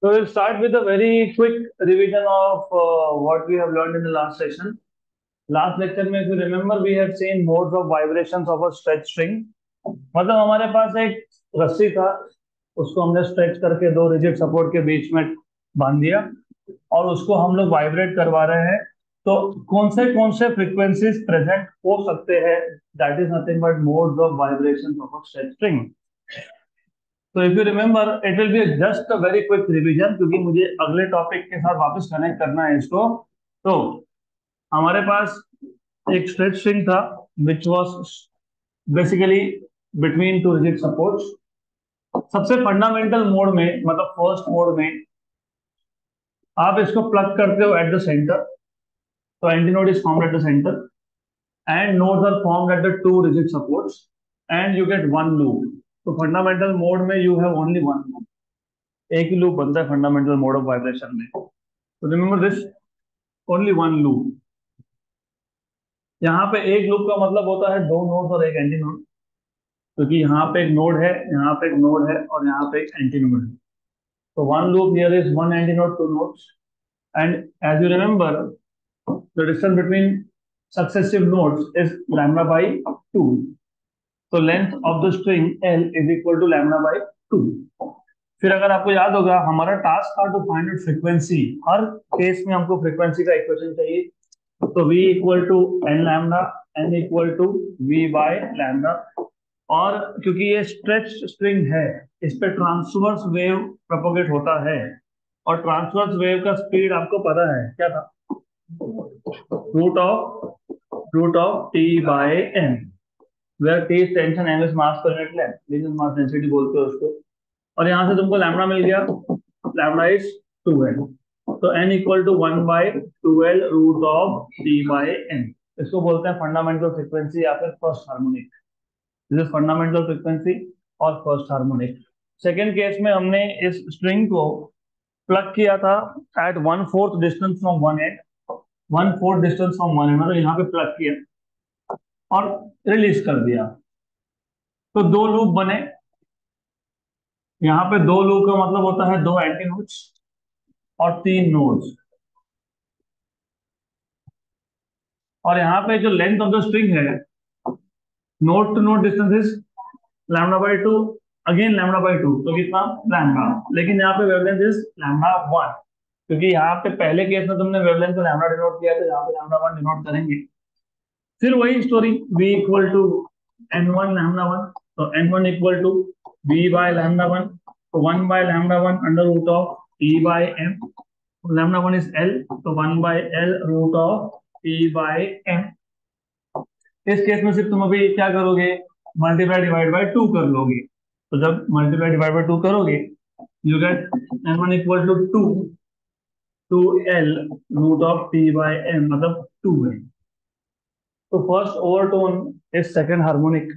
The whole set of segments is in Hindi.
So we'll start with a very quick revision of what we have learned in the last session. Last lecture में if you remember we have seen modes of vibrations of a stretch string. मतलब हमारे पास एक रस्सी था, उसको हमने स्ट्रेच करके दो रिजिड सपोर्ट के बीच में बांध दिया और उसको हम लोग वाइब्रेट करवा रहे हैं। तो कौन से फ्रीक्वेंसीज प्रेजेंट हो सकते हैं, that is nothing but modes of vibration of a stretch string. तो if you remember it will be just a very quick revision, क्योंकि मुझे अगले टॉपिक के साथ वापस कनेक्ट करना है इसको। तो हमारे पास एक स्ट्रेच स्ट्रिंग था which was basically between two rigid supports. सबसे फंडामेंटल मोड में, मतलब फर्स्ट मोड में, आप इसको प्लग करते हो एट द सेंटर। तो anti node is formed at the centre and nodes are formed at the two rigid supports and you get one loop. तो फंडामेंटल मोड में you have only one loop, एक ही लूप बनता है फंडामेंटल मोड ऑफ वाइब्रेशन में। तो remember this, only one loop. यहाँ पे एक लूप का मतलब होता है दो नोड्स और एक एंटी नोड, क्योंकि यहाँ पे एक नोड है, यहाँ पे एक नोड है और यहाँ पे एक एंटी नोड है। तो one loop here is one anti node, two nodes. And as you remember the distance between successive nodes is lambda by two. तो length of the string l is equal to lambda by two. फिर अगर आपको याद होगा हमारा टास्क था टू फाइंड आउट फ्रीक्वेंसी। हर केस में हमको फ्रीक्वेंसी का इक्वेशन चाहिए। तो v equal to n lambda, n equal to v by lambda. और क्योंकि ये स्ट्रेच स्ट्रिंग है, इस पे ट्रांसवर्स वेव प्रोपोगेट होता है, और ट्रांसवर्स वेव का स्पीड आपको पता है क्या था, root of T by N, where T is tension, M is mass per unit length, this is mass density बोलते हैं उसको। और यहाँ से तुमको लैम्डा मिल गया, लैम्डा इज 2l। तो n equal to 1/2l root of t by n। इसको बोलते हैं फंडामेंटल फ्रीक्वेंसी या फिर first harmonic. This is fundamental frequency और फर्स्ट हार्मोनिक। सेकेंड केस में हमने इस स्ट्रिंग को प्लग किया था at one fourth distance from one end, one fourth distance from one end, मतलब यहाँ पे प्लग किया और रिलीज कर दिया। तो दो लूप बने। यहाँ पे दो लूप का मतलब होता है दो एंटी नोड्स और तीन नोड्स। और यहाँ पे जो लेंथ ऑफ द स्ट्रिंग है, node to node distance is lambda by two, again lambda by two, तो कितना लैम्डा। लेकिन यहाँ पे वेवलेंथ इज लैम्डा वन, क्योंकि यहाँ पे पहले केस में तुमने वेवलेंथ को लैम्डा डिनोट किया, तो यहाँ पे लैम्डा वन डिनोट करेंगे। फिर वही story, v equal to n one lambda one. तो n one equal to v by lambda one, तो one by lambda one under root of t by m। Lambda one is l, तो one by l root of t by m। इस केस में सिर्फ तुम अभी क्या करोगे, मल्टीप्लाई डिवाइड बाय टू कर लोगे। तो जब मल्टीप्लाई डिवाइड बाय टू करोगे you get N one equal to two, two L root of T by M, मतलब टू है। तो first overtone is second harmonic.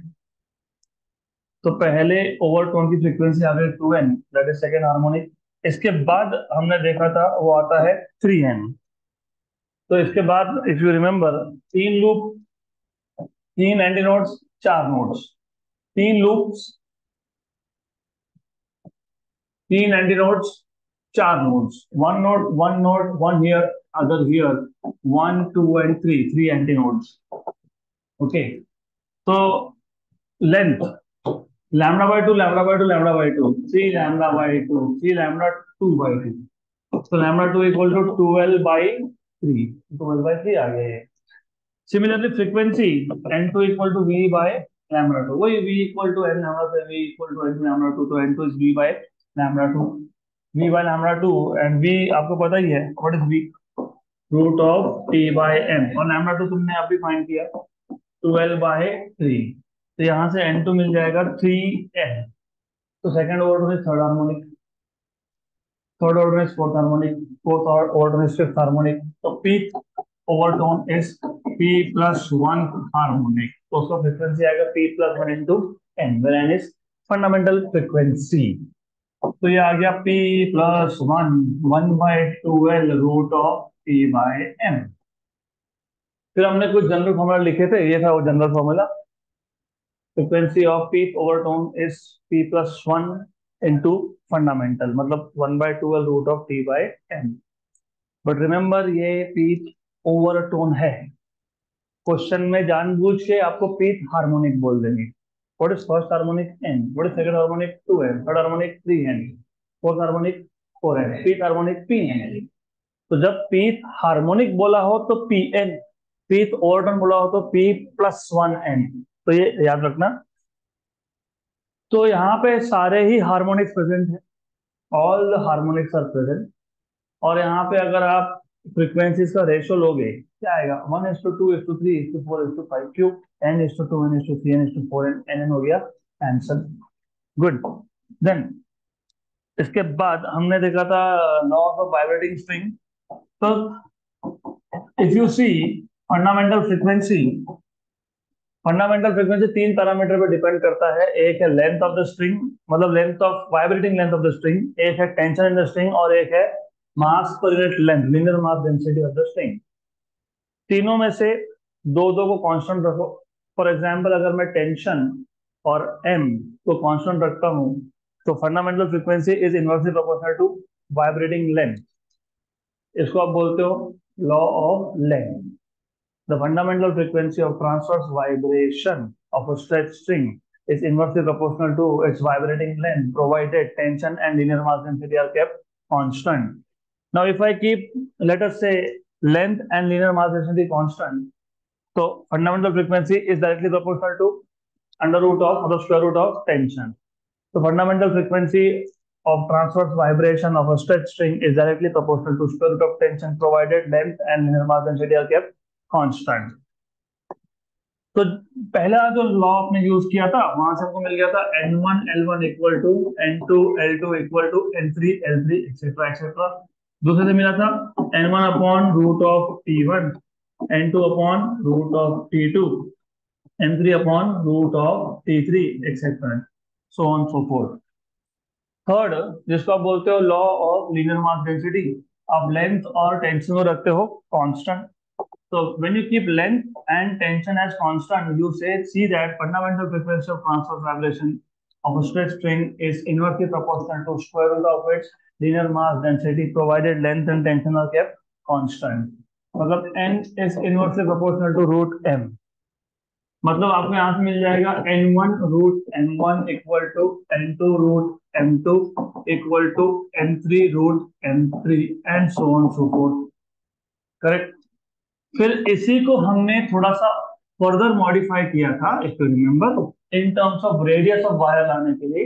तो पहले ओवरटोन की फ्रीक्वेंसी आ गई two N, that is second harmonic. इसके बाद हमने देखा था वो आता है थ्री एन। तो इसके बाद इफ यू रिमेम्बर, तीन लूप, तीन एंटी नोड्स, चार नोड्स, तीन लूप्स, तीन एंटी नोड्स, चार nodes, one node, one here, other here, one two and three, three anti nodes. Okay. तो length lambda by two, lambda by two, lambda by two, three lambda by two, three lambda two by two. तो lambda two equal to twelve by three, twelve by three आ गया ये। Similarly frequency n two equal to v by lambda two, वही v equal to n lambda से v equal to n lambda two, तो n two is v by lambda two, v by lambda two. And v आपको पता ही है what is v, root of T by m. और लैम्डा टू तुमने अभी फाइंड किया 12/3। तो यहाँ से एन टू मिल जाएगा 3n। तो सेकंड ऑर्डर में थर्ड हार्मोनिक, थर्ड ऑर्डर में फोर्थ हार्मोनिक, फोर्थ ऑर्डर में फिफ्थ हार्मोनिक। तो pth overtone is p plus one harmonic. तो उसका फ्रीक्वेंसी आएगा p plus one into N, where N is fundamental frequency. तो ये आ गया p plus one, one by twelve root of t by m। फिर हमने कुछ जनरल फॉर्मूला लिखे थे, ये था वो general formula. Frequency of peak overtone is p plus 1 into fundamental, मतलब 1/12 root of T by N. But remember ये पीथ ओवरटोन है। क्वेश्चन में जानबूझ के आपको पीथ हार्मोनिक बोल देंगे। What is first harmonic? N. What is second harmonic? 2n। Third harmonic 3n। Fourth harmonic 4n। Pth harmonic pn। तो जब पीथ हार्मोनिक बोला हो तो pn, पीथ ओवरटोन बोला हो तो p+1n। तो ये याद रखना। तो यहाँ पे सारे ही हार्मोनिक्स प्रेजेंट है, all the harmonics are present. और यहाँ पे अगर आप फ्रीक्वेंसीज का रेशियो लोगे, क्या आएगा? 1:2:3:4:5 क्यों? n:2 n:3 n:4 हो गया आंसर। गुड। देन इसके बाद हमने देखा था लॉ ऑफ वाइब्रेटिंग स्ट्रिंग। तो if you see fundamental frequency, fundamental frequency तीन पैरामीटर पे डिपेंड करता है। एक है लेंथ ऑफ द स्ट्रिंग, मतलब length of vibrating length of the string, एक है टेंशन इन द स्ट्रिंग, और एक है mass per unit length, linear mass density of the string. तीनों में से दो दो को कांस्टेंट रखो। फॉर एग्जांपल अगर मैं टेंशन और एम को कांस्टेंट रखता हूं, तो fundamental frequency is inversely proportional to vibrating length. इसको आप बोलते हो law of length. The fundamental frequency of transverse vibration of a stretched string is inversely proportional to its vibrating length, provided tension and linear mass density are kept constant. Now, if I keep, let us say, length and linear mass density constant, so fundamental frequency is directly proportional to under root of or the square root of tension. So fundamental frequency of transverse vibration of a stretched string is directly proportional to square root of tension, provided length and linear mass density are kept constant. तो पहला जो लॉ आपने यूज किया था वहां से हमको मिल गया था n1 L1 equal to n2 L2 equal to n3 L3 etcetera etcetera. दूसरे से मिला था n1 upon root of t1, n2 upon root of t2, n3 upon root of t3 etcetera, so on so forth. Third, जिसको आप बोलते हो law of linear mass density, आप लेंथ और टेंशन को रखते हो constant. So when you keep length and tension as constant, you see that fundamental frequency of transverse vibration of a straight string is inversely proportional to square root of its linear mass density, provided length and tension are kept constant. मतलब n is inversely proportional to root m। मतलब आपको यहाँ से मिल जाएगा n1 root m1 equal to n2 root m2 equal to n3 root m3 and so on so forth. Correct. फिर इसी को हमने थोड़ा सा फर्दर मॉडिफाई किया था, if you remember, in terms of radius of wire लाने के लिए।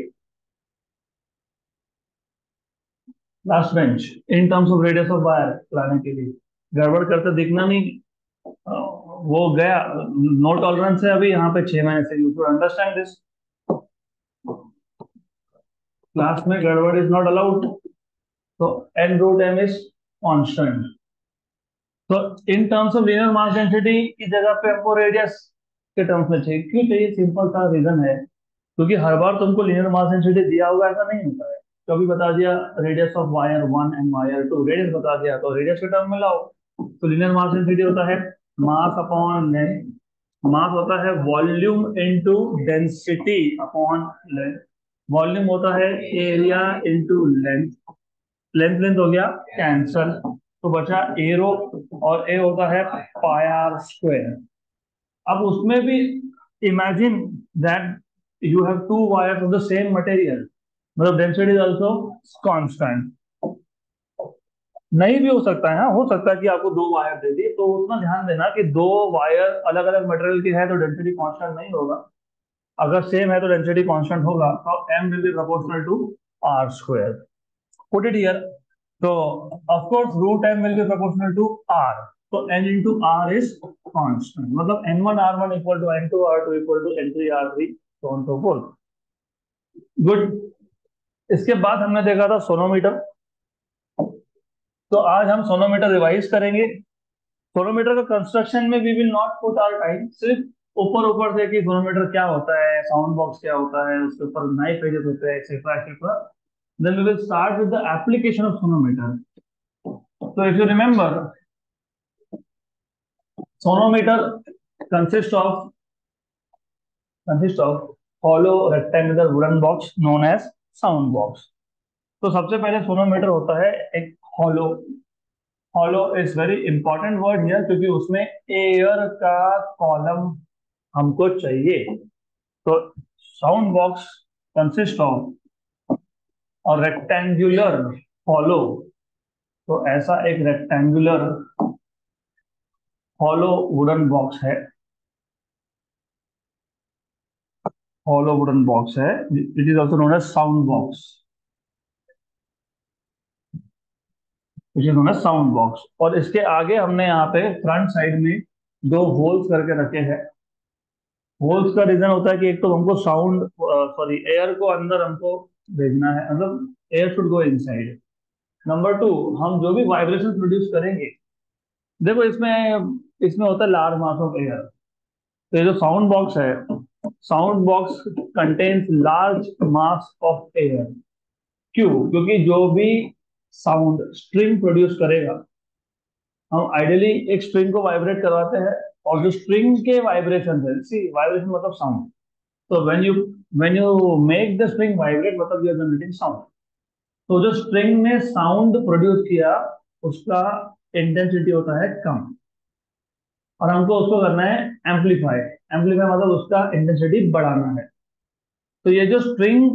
Last bench, in terms of radius of wire लाने के लिए गड़बड़ करते दिखना नहीं। वो गया, नो टॉलरेंस है अभी यहाँ पे 6 महीने से। You should understand this, class में गड़बड़ इज नॉट अलाउड। तो n root m is constant. तो in terms of linear mass density की जगह पे हमको रेडियस के टर्म्स में चाहिए। क्यों चाहिए? सिंपल सा रीजन है, क्योंकि हर बार तुमको लीनियर मास डेंसिटी दिया होगा ऐसा नहीं होता है। कभी बता दिया radius of wire 1 and wire 2, radius बता दिया तो रेडियस के टर्म में लाओ। तो लीनियर मास डेंसिटी होता है मास अपॉन लेंथ, मास होता है volume into density upon length, volume होता है area into length, length length हो गया कैंसल, तो बचा एरो, और ए होता है पाई आर स्क्वायर। अब उसमें भी imagine that you have to wires of the same material, मतलब डेंसिटी इज आल्सो कांस्टेंट। नहीं भी हो सकता है, हाँ हो सकता है कि आपको दो वायर दे दी, तो उतना ध्यान देना कि दो वायर अलग अलग मटेरियल की है तो डेंसिटी कांस्टेंट नहीं होगा। अगर सेम है तो डेंसिटी कांस्टेंट होगा। तो m will be proportional to r square. Put it here. तो of course root m will be proportional to r। तो n into r is constant, मतलब n1 r1 equal to n2 r2 equal to n3 r3, so on so forth। Good. इसके बाद हमने देखा था सोनोमीटर। तो आज हम सोनोमीटर रिवाइज करेंगे। सोनोमीटर का कंस्ट्रक्शन में we will not put our time, सिर्फ ऊपर ऊपर से कि सोनोमीटर क्या होता है, साउंड बॉक्स क्या होता है, उसके ऊपर नाइफ पेजेस होते हैं, etcetera etcetera. Then we will start with the application of sonometer. तो if you remember, sonometer consists of consists of hollow rectangular wooden box known as sound box. तो सबसे पहले सोनोमीटर होता है एक hollow. Hollow is very important word here, क्योंकि उसमें एयर का कॉलम हमको चाहिए। तो साउंड बॉक्स कंसिस्ट ऑफ और रेक्टेंगुलर हॉलो। तो ऐसा एक रेक्टेंगुलर हॉलो वुडन बॉक्स है, हॉलो वुडन बॉक्स है, it is also known as sound box, it is known as sound box. और इसके आगे हमने यहाँ पे फ्रंट साइड में दो होल्स करके रखे हैं। होल्स का रीजन होता है कि एक तो हमको साउंड, सॉरी, एयर को अंदर हमको भेजना है, मतलब air should go inside. Number two, हम जो भी वाइब्रेशन प्रोड्यूस करेंगे, देखो इसमें इसमें होता है लार्ज मास ऑफ एयर। तो ये जो साउंड बॉक्स है, sound box contains large mass of air. क्यों? क्योंकि जो भी साउंड स्ट्रिंग प्रोड्यूस करेगा, हम आइडियली एक स्ट्रिंग को वाइब्रेट करवाते हैं, और जो स्ट्रिंग के वाइब्रेशन है, सी वाइब्रेशन मतलब साउंड। तो when you make the string vibrate, मतलब यू आर जनरेटिंग साउंड। तो जो स्ट्रिंग ने साउंड प्रोड्यूस किया, उसका इंटेंसिटी होता है कम, और हमको उसको करना है एम्पलीफाई। एम्पलीफाई मतलब उसका इंटेंसिटी बढ़ाना है। तो ये जो स्ट्रिंग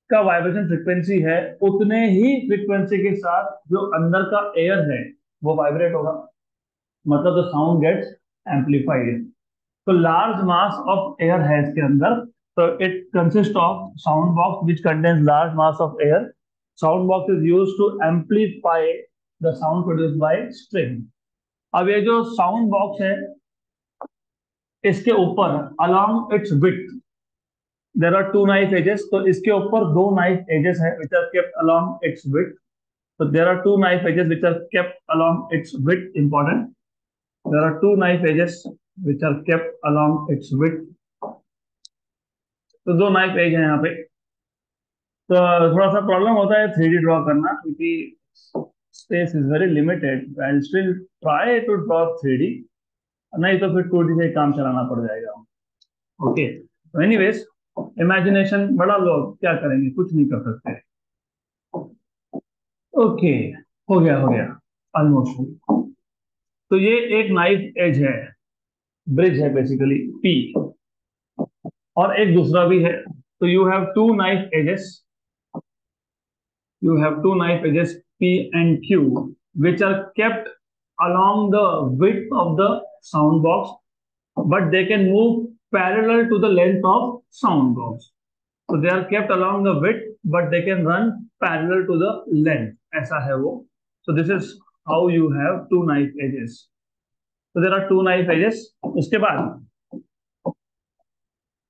का वाइब्रेशन फ्रीक्वेंसी है, उतने ही फ्रीक्वेंसी के साथ जो अंदर का एयर है वो वाइब्रेट होगा, मतलब द साउंड गेट्स एम्पलीफाइड। तो लार्ज मास ऑफ एयर है इसके अंदर। तो it consist of sound box which contains large mass of air. Sound box is used to amplify the sound produced by string. अब ये जो साउंड बॉक्स है, इसके ऊपर along its width there are two knife edges. तो इसके ऊपर दो नाइफ एजेस है which are kept along its width. So there are two knife edges which are kept along its width. Important. There are two knife edges which are kept along its width. तो दो नाइफ एज है यहाँ पे। तो थोड़ा सा प्रॉब्लम होता है 3D ड्रॉ करना, क्योंकि space is very limited. I still try to draw 3D, नहीं तो फिर 2D से काम चलाना पड़ जाएगा। ओके, तो एनीवेज, इमेजिनेशन बड़ा, लोग क्या करेंगे, कुछ नहीं कर सकते। ओके, हो गया ऑलमोस्ट। तो ये एक नाइफ एज है, ब्रिज है बेसिकली पी, और एक दूसरा भी है। तो you have two knife edges P and Q, which are kept along the width of the sound box, but they can move parallel to the length of sound box. So they are kept along the width, but they can run parallel to the length. ऐसा है वो. So this is how you have two knife edges. So there are two knife edges.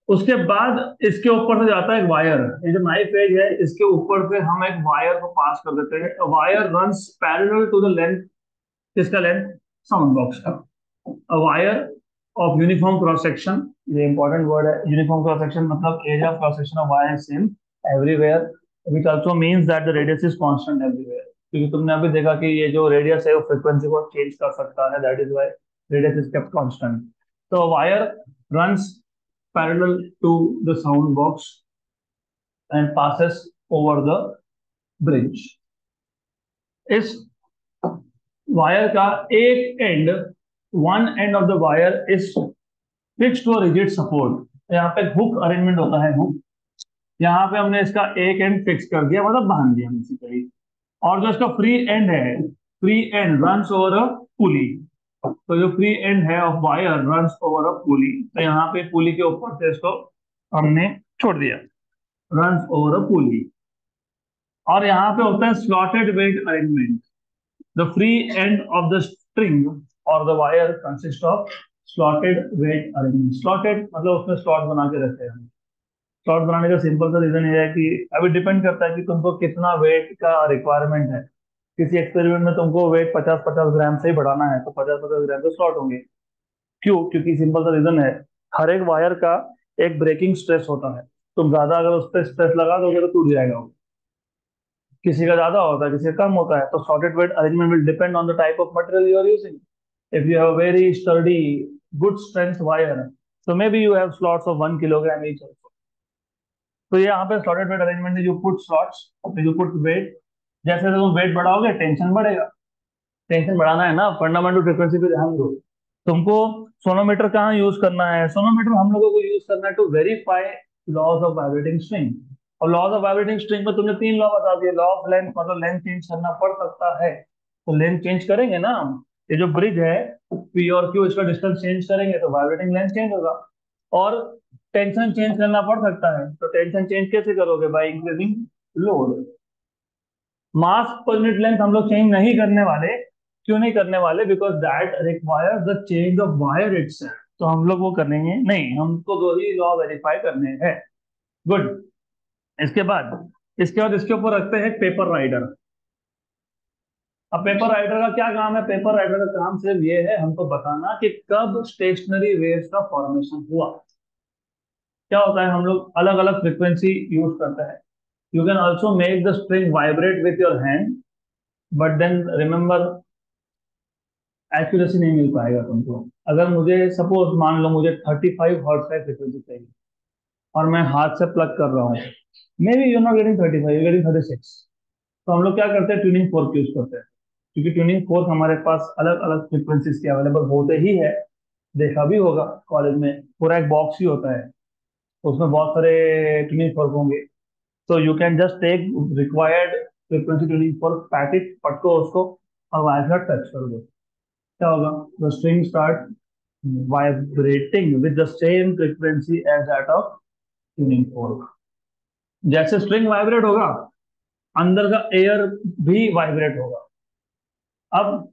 उसके बाद इसके ऊपर से जाता है एक वायर। ये जो नाइफ एज है, इसके ऊपर से हम एक वायर को पास कर देते हैं। Wire runs parallel to the length, किसका लेंथ? साउंड बॉक्स का। A wire of uniform cross section, ये इंपॉर्टेंट वर्ड है। यूनिफॉर्म क्रॉस सेक्शन मतलब area of cross section of wire same everywhere, which also means that the radius is constant everywhere. क्योंकि तुमने अभी देखा कि ये जो रेडियस है वो फ्रीक्वेंसी को चेंज कर सकता है, that is why radius is kept constant. तो wire runs parallel to the sound box and passes over the bridge. इस वायर का एक end, one end of the wire is fixed to a rigid support. यहाँ पे हुक अरेंजमेंट होता है, हुक। यहाँ पे हमने इसका एक एंड फिक्स कर दिया, मतलब बांध दिया बेसिकली। और जो इसका फ्री एंड है, free end runs over a pulley. तो जो फ्री एंड है of wire runs over a pulley, तो यहाँ पे पुली के ऊपर से इसको हमने छोड़ दिया, रन्स ओवर अ पुली। और यहाँ पे होता है slotted weight arrangement. The free end of the string और the wire consist of slotted weight arrangement. Slotted मतलब उसमें स्लॉट बना के रखते हैं। स्लॉट बनाने का सिंपल सा रीजन ये है कि अभी डिपेंड करता है कि तुमको कितना वेट का रिक्वायरमेंट है। किसी एक्सपेरिमेंट में तुमको वेट 50-50 ग्राम से ही बढ़ाना है, तो 50-50 ग्राम के स्लॉट होंगे। क्यों? क्योंकि सिंपल सा रीजन है, हर एक वायर का एक ब्रेकिंग स्ट्रेस होता है। तुम ज्यादा अगर उस पर स्ट्रेस लगा दोगे तो टूट जाएगा वो। किसी का ज्यादा होता है, किसी का कम होता है। तो slotted weight arrangement will depend on the type of material you are using. If you have very sturdy good strength wire, so maybe you have slots of 1 kilogram each also. तो ये यहाँ पे स्लॉटेड वेट अरेंजमेंट है, you put slots, you put weight. जैसे जैसे तुम वेट बढ़ाओगे टेंशन बढ़ेगा। टेंशन बढ़ाना है ना, फंडामेंटल फ्रीक्वेंसी पे ध्यान दो। तुमको सोनोमीटर कहाँ यूज करना है? सोनोमीटर हम लोगों को यूज करना है to verify laws of vibrating string. और लॉज ऑफ वाइब्रेटिंग स्ट्रिंग में तुमने तीन लॉ बता दिए। लॉ ऑफ लेंथ, मतलब लेंथ चेंज करना पड़ सकता है, तो लेंथ चेंज करेंगे ना हम। ये जो ब्रिज है पी और क्यू, इसका डिस्टेंस चेंज करेंगे तो वाइब्रेटिंग लेंथ चेंज होगा। और टेंशन चेंज करना पड़ सकता है, तो टेंशन चेंज कैसे करोगे? By increasing load. Mass per unit length हम लोग चेंज नहीं करने वाले। क्यों नहीं करने वाले? Because that requires the change of wire itself. तो हम लोग वो करेंगे नहीं, हमको दो ही लॉ वेरीफाई करने हैं। गुड। इसके बाद इसके ऊपर रखते हैं पेपर राइडर। अब पेपर राइडर का क्या काम है? पेपर राइडर का काम सिर्फ ये है हमको बताना कि कब स्टेशनरी वेव्स का फॉर्मेशन हुआ। क्या होता है, हम लोग अलग अलग फ्रीक्वेंसी यूज करते हैं। You can also make the string vibrate with your hand, but then remember accuracy नहीं मिल पाएगा तुमको। अगर मुझे सपोज मान लो मुझे 35 हर्ट्ज का फ्रीक्वेंसी चाहिए और मैं हाथ से प्लग कर रहा हूँ, may be you not getting 35, you getting 36। तो हम लोग क्या करते हैं? ट्यूनिंग फोर्क यूज करते हैं, क्योंकि ट्यूनिंग फोर्क हमारे पास अलग अलग फ्रीक्वेंसीज के अवेलेबल होते ही है। देखा भी होगा कॉलेज में पूरा एक बॉक्स ही होता है, तो उसमें बहुत सारे ट्यूनिंग फोर्क होंगे। तो you can just take required frequency tuning fork, pat it, पटको उसको और वायर का टच कर दो। क्या होगा? The string start vibrating with the same frequency as that of tuning fork। जैसे स्ट्रिंग वाइब्रेट होगा, अंदर का एयर भी वाइब्रेट होगा। अब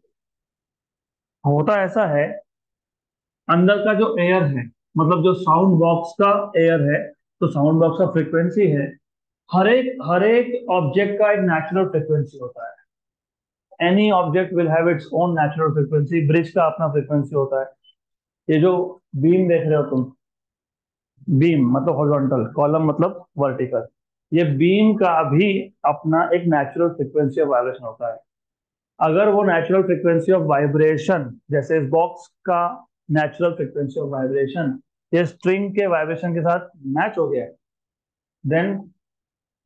होता ऐसा है, अंदर का जो एयर है, मतलब जो साउंड बॉक्स का एयर है, तो साउंड बॉक्स का फ्रीक्वेंसी है। हर एक ऑब्जेक्ट का एक नेचुरल फ्रीक्वेंसी होता है। Any object will have its own natural frequency. Bridge का अपना फ्रीक्वेंसी होता है। ये जो बीम देख रहे हो तुम, बीम मतलब हॉरिजॉन्टल, कॉलम मतलब वर्टिकल, ये बीम का भी अपना एक नेचुरल फ्रीक्वेंसी ऑफ वाइब्रेशन होता है। अगर वो नेचुरल फ्रीक्वेंसी ऑफ वाइब्रेशन, जैसे इस बॉक्स का नेचुरल फ्रीक्वेंसी ऑफ वाइब्रेशन ये स्ट्रिंग के वाइब्रेशन के साथ मैच हो गया, then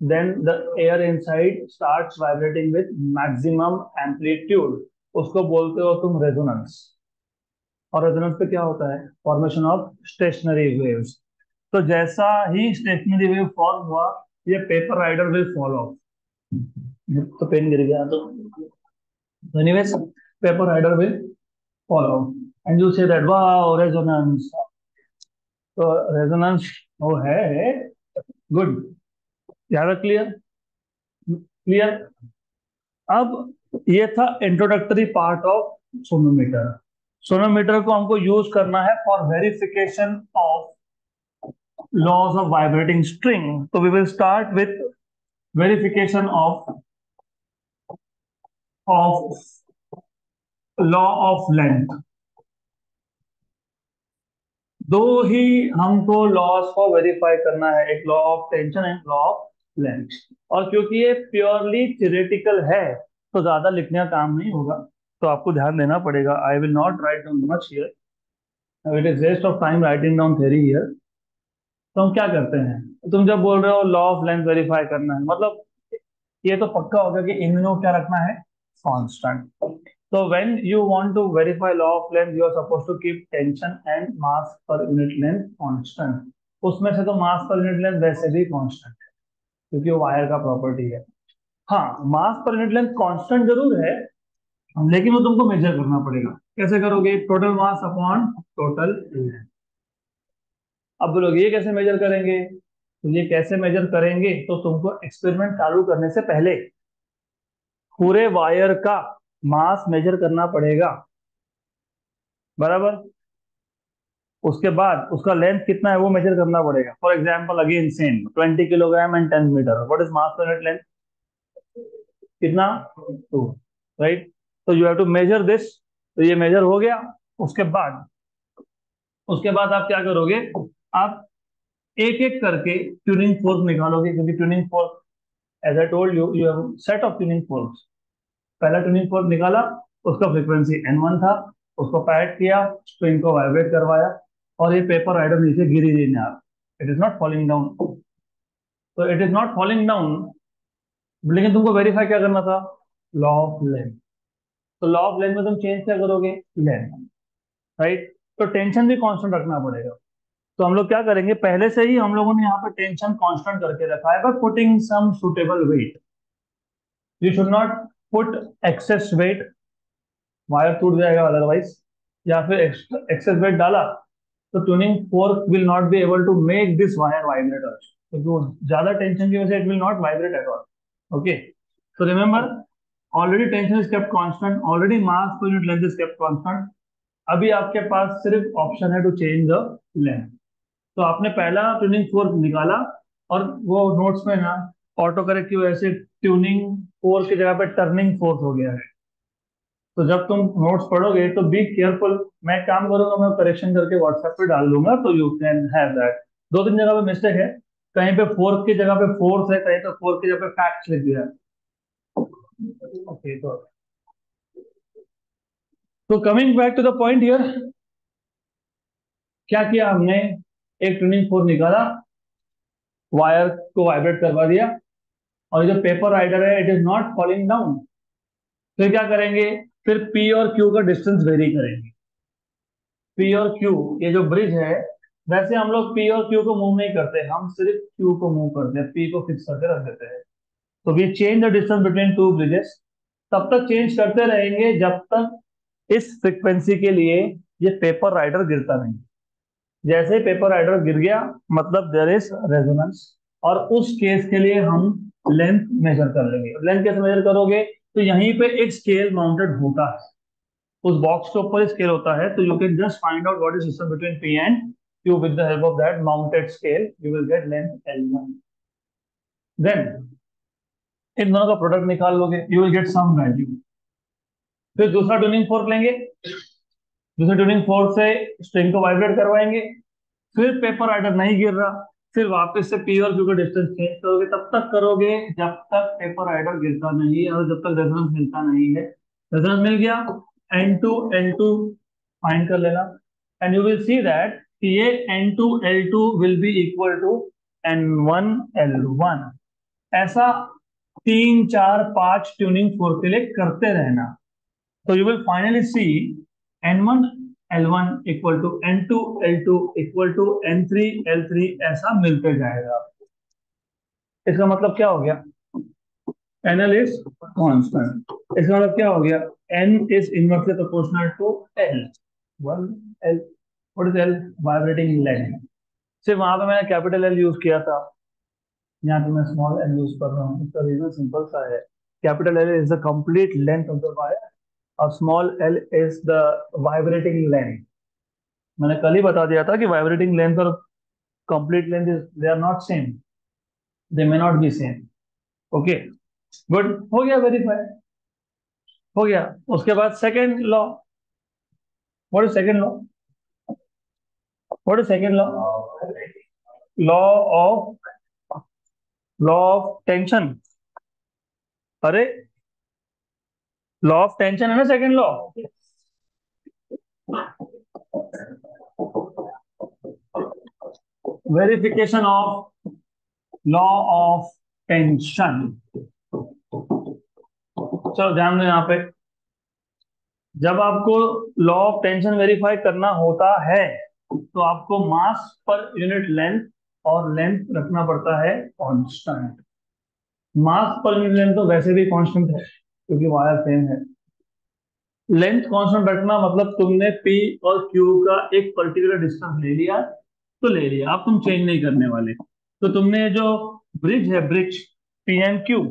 then the air inside starts vibrating with maximum amplitude. उसको बोलते हो तुम रेजोनेंस। और रेजोनेंस पे क्या होता है? Formation of stationary waves. तो जैसा ही स्टेशनरी वेव फॉर्म हुआ, ये पेपर राइडर विल फॉलो। तो पेन गिर गया तो anyways, paper rider will follow and you say that wow resonance. तो रेजोनेंस वो है। गुड। यार क्लियर? क्लियर। अब ये था introductory part of sonometer. Sonometer को हमको यूज करना है for verification of laws of vibrating string. So we will start with verification of law of length। दो ही हमको लॉस को वेरीफाई करना है, एक law of tension and law of length. और क्योंकि ये प्योरली थ्योरेटिकल है, तो ज्यादा लिखने का काम नहीं होगा, तो आपको ध्यान देना पड़ेगा। I will not write down much here, it is waste of time writing down theory here. तो हम क्या करते हैं, तुम जब बोल रहे हो लॉ ऑफ लेंथ वेरीफाई करना है, मतलब ये तो पक्का होगा कि इनको क्या रखना है? कांस्टेंट। तो when you want to verify law of length, you are suppose to keep tension and mass per unit length constant. उसमें से तो मास पर यूनिट लेंथ वैसे भी कांस्टेंट है, क्योंकि वो वायर का प्रॉपर्टी है। हाँ, मास पर यूनिट लेंथ कांस्टेंट जरूर है, लेकिन वो तुमको मेजर करना पड़ेगा। कैसे करोगे? Total mass upon total length. अब बोलोगे ये कैसे मेजर करेंगे? तो ये कैसे मेजर करेंगे, तो तुमको एक्सपेरिमेंट चालू करने से पहले पूरे वायर का मास मेजर करना पड़ेगा, बराबर। उसके बाद उसका लेंथ कितना है वो मेजर करना पड़ेगा। For example again same 20 kilogram and 10 metre, what is mass per unit length? कितना? 2, राइट। तो you have to measure this. तो ये मेजर हो गया। उसके बाद उसके बाद आप क्या करोगे? आप एक एक करके ट्यूनिंग फोर्क निकालोगे, क्योंकि tuning fork, as I told you, you have set of tuning forks. पहला ट्यूनिंग फोर्क निकाला, उसका फ्रीक्वेंसी N1 था, उसको पैड किया, स्ट्रिंग को वाइब्रेट करवाया, और ये पेपर राइडर नीचे गिरी नहीं आ, it is not falling down. तो it is not falling down, लेकिन तुमको वेरीफाई क्या करना था, लॉ ऑफ लेंथ। तो लॉ ऑफ लेंथ में तुम चेंज क्या करोगे, लेंथ, राइट। तो टेंशन भी कांस्टेंट रखना पड़ेगा। तो हम लोग क्या करेंगे, पहले से ही हम लोगों ने यहाँ पे टेंशन कांस्टेंट करके रखा है, but putting some suitable weight. You should not put excess weight, wire टूट जाएगा अदरवाइज। या फिर एक्सेस वेट डाला तो tuning fork will not be able to make this wire vibrate also, क्योंकि वो ज्यादा टेंशन की वजह से it will not vibrate at all. Okay, so remember, already tension is kept constant, already mass per unit length is kept constant. अभी आपके पास सिर्फ ऑप्शन है टू चेंज द लेंथ। तो आपने पहला ट्यूनिंग फोर्क निकाला, और वो नोट्स में ना ऑटो करेक्ट की वजह से ट्यूनिंग फोर्क की जगह पे टर्निंग फोर्क हो गया है। तो जब तुम नोट्स पढ़ोगे तो बी केयरफुल। मैं एक काम करूंगा, मैं करेक्शन करके व्हाट्सएप पे डाल दूंगा, तो यू कैन हैव दैट। दो तीन जगह पे मिस्टेक है, कहीं पे फोर्क की जगह पे फोर्थ है, कहीं पे फोर्क की जगह पे फैक्ट लिख दिया है। ओके, तो coming back to the point here, क्या किया हमने, एक ट्यूनिंग फोर्क निकाला, वायर को वाइब्रेट करवा दिया, और जो पेपर राइडर है it is not falling down. फिर क्या करेंगे, फिर पी और क्यू का डिस्टेंस वेरी करेंगे। पी और क्यू, ये जो ब्रिज है, वैसे हम लोग पी और क्यू को मूव नहीं करते, हम सिर्फ क्यू को मूव करते हैं, पी को फिक्स करके रख देते हैं। तो we change the distance between two bridges. तब तक चेंज करते रहेंगे जब तक इस फ्रिक्वेंसी के लिए ये पेपर राइडर गिरता नहीं। जैसे ही पेपर राइडर गिर गया, मतलब देयर इज रेजोनेंस, और उस केस के लिए हम लेंथ मेजर कर लेंगे। लेंथ कैसे मेजर करोगे, तो यहीं पे एक स्केल माउंटेड होता है, उस बॉक्स के ऊपर स्केल होता है, तो you can just find out what is distance between P and Q with the help of that mounted scale, you will get length L1। Then इन दोनों का प्रोडक्ट निकाल लोगे, you will get some value. फिर दूसरा ट्यूनिंग फोर्क लेंगे, दूसरे ट्यूनिंग फोर्क से स्ट्रिंग को वाइब्रेट करवाएंगे। फिर पेपर राइडर नहीं गिर रहा, फिर वापस से पी और क्यू का डिस्टेंस चेंज करोगे, तब तक करोगे जब तक पेपर राइडर गिरता नहीं है, और जब तक रेजोनेंस मिलता नहीं है। रेजोनेंस मिल गया, N2 L2 फाइंड कर लेना, and you will see that ये N2 L2 will be equal to N1 L1। ऐसा 3 4 5 ट्यूनिंग फोर्क के लिए करते रहना। तो you will finally see N1 L1 equal to N2 L2 equal to N3 L3, ऐसा मिलते जाएगा। इसका मतलब क्या हो गया, NL इज कांस्टेंट। इसका मतलब क्या हो गया, N is inversely proportional to L। One L, what is L, vibrating length. सिर्फ वहां पे मैंने कैपिटल L यूज किया था, यहाँ पे मैं स्मॉल L यूज कर रहा हूँ। इसका रीजन सिंपल सा है, capital L is the complete length of the wire, और small L is the vibrating length. मैंने कल ही बता दिया था कि वाइब्रेटिंग लेंथ और complete length is they are not same, they may not be same. Okay, good, हो गया वेरीफाई, हो गया। उसके बाद second law, what is second law, what is second law, law of law of tension. अरे, लॉ ऑफ टेंशन है ना second law. Verification of law of tension. चलो ध्यान दो यहाँ पे, जब आपको लॉ ऑफ टेंशन वेरीफाई करना होता है, तो आपको मास पर यूनिट लेंथ और लेंथ रखना पड़ता है कांस्टेंट। मास पर यूनिट लेंथ तो वैसे भी कांस्टेंट है क्योंकि वायर सेम है। लेंथ कांस्टेंट रखना मतलब तुमने पी और क्यू का एक पर्टिकुलर डिस्टेंस ले लिया, तो ले लिया, अब तुम चेंज नहीं करने वाले। तो तुमने जो ब्रिज है, bridge P and Q,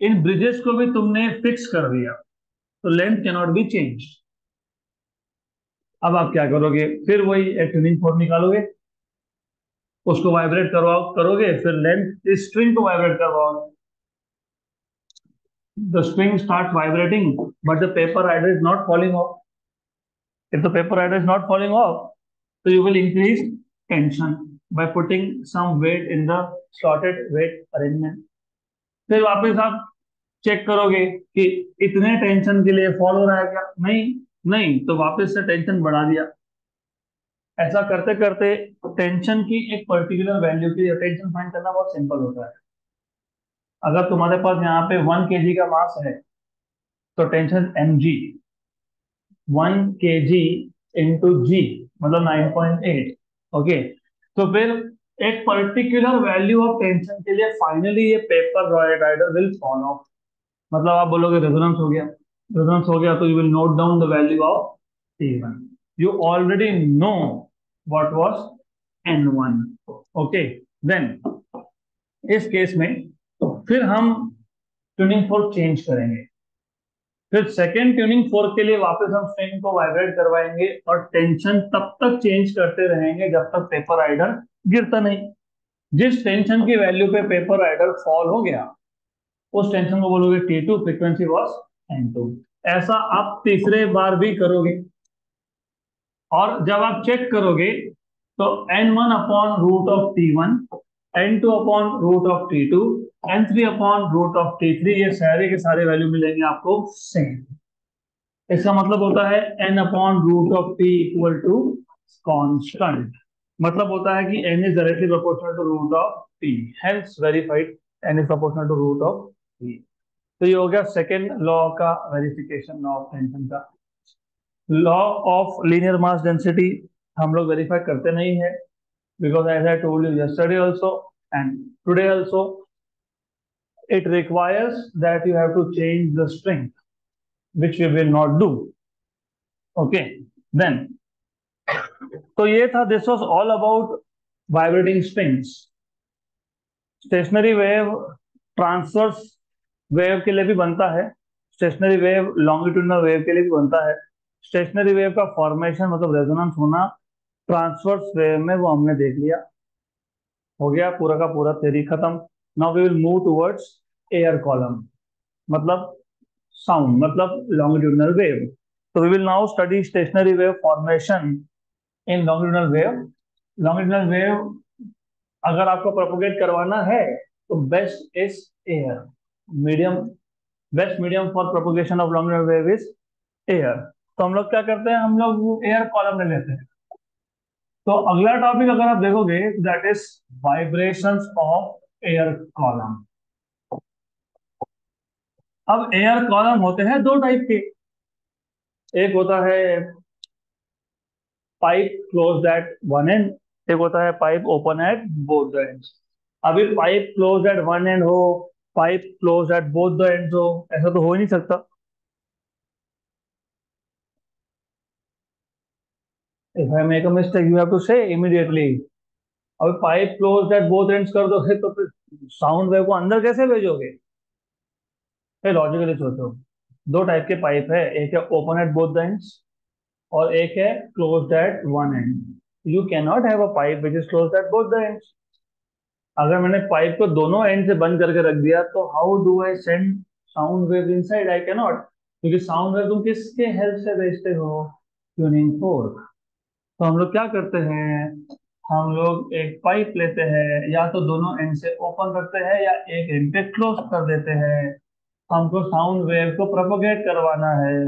in bridges को भी तुमने फिक्स कर दिया, तो लेंथ कैनॉट बी चेंज। अब आप क्या करोगे, फिर वही एक ट्यूनिंग फोर्क निकालोगे, उसको वाइब्रेट करवाओ करोगे, फिर लेंथ इस स्ट्रिंग को वाइब्रेट करवाओगे। The string start vibrating, but the paper rider is not falling off. If the paper rider is not falling off, so you will increase tension by putting some weight in the slotted weight arrangement. फिर वापस आप चेक करोगे कि इतने टेंशन के लिए फॉल हो रहा है क्या, नहीं, नहीं, तो वापस से टेंशन बढ़ा दिया, ऐसा करते करते टेंशन की एक पर्टिकुलर वैल्यू की टेंशन फाइंड करना बहुत सिंपल होता है। अगर तुम्हारे पास यहाँ पे 1 kg का मास है तो टेंशन mg, 1 kg इंटू जी मतलब 9.8। ओके, तो फिर एक पर्टिकुलर वैल्यू ऑफ टेंशन के लिए फाइनली ये paper rider will fall off. मतलब आप बोलोगे रेजोनेंस हो गया, रेजोनेंस हो गया तो you will note down the value of T1। You already know what was N1। Okay, then इस केस में फिर हम ट्यूनिंग फोर्क चेंज करेंगे। फिर सेकेंड ट्यूनिंग फोर्क के लिए वापस हम स्ट्रिंग को वाइब्रेट करवाएंगे और टेंशन तब तक चेंज करते रहेंगे जब तक पेपर राइडर गिरता नहीं। जिस टेंशन की वैल्यू पे पेपर राइडर फॉल हो गया उस टेंशन को बोलोगे T2, फ्रीक्वेंसी वॉज N2। ऐसा आप तीसरे बार भी करोगे और जब आप चेक करोगे तो N1 upon root of T1, N2 upon root of T2, N3 upon root of T3, ये सारे के सारे वैल्यू मिलेंगे आपको सेम। इसका मतलब होता है n upon root of p equal to constant. मतलब होता है कि n is directly proportional to root of p, hence verified n is proportional to root of p। तो ये हो गया सेकेंड लॉ का वेरिफिकेशन, लॉ ऑफ टेंशन का। Law of linear mass density हम लोग वेरीफाई करते नहीं है, because as I told you yesterday also and today also, it requires that you have to change the strength, which we will not do. Okay, then तो ये था, this was all about vibrating strings. Stationary wave transverse wave के लिए भी बनता है, स्टेशनरी वेव लॉन्गिट्यूडनल वेव के लिए भी बनता है। स्टेशनरी वेव का फॉर्मेशन मतलब रेजोनेंस होना ट्रांसवर्स वेव में, वो हमने देख लिया। हो गया पूरा का पूरा थ्योरी खत्म। Now we will move towards air column, मतलब साउंड, मतलब लॉन्गिट्यूडनल वेव। तो we will now study stationary wave formation in longitudinal wave. Longitudinal wave अगर आपको प्रोपोगेट करवाना है तो best is air medium. Best medium for propagation of longitudinal wave is air. तो हम लोग क्या करते हैं, हम लोग एयर कॉलम ले लेते हैं। तो अगला टॉपिक अगर आप देखोगे that is vibrations of air column. अब एयर कॉलम होते हैं दो टाइप के। एक होता है pipe closed at one end, एक होता है pipe open at both the ends. अभी pipe closed at one end हो, pipe closed at both the ends हो, ऐसा तो हो ही नहीं सकता। If I make a mistake you have to say immediately. अभी pipe closed at both ends कर दोगे तो फिर साउंड वेव को अंदर कैसे भेजोगे? फिर लॉजिकली सोचो, दो टाइप के पाइप है, एक है open at both the ends और एक है closed at one and. You can not have a pipe which is closed at both the ends. अगर मैंने पाइप को दोनों एंड से बंद करके रख दिया तो how do I send sound wave inside? I can not, क्योंकि साउंड वेव तुम किसके हेल्प से भेजते हो? Tuning fork. तो हम लोग क्या करते हैं, हम लोग एक पाइप लेते हैं, या तो दोनों एंड से ओपन रखते हैं या एक एंड पे क्लोज कर देते हैं। हमको साउंड वेव को प्रोपोगेट करवाना है,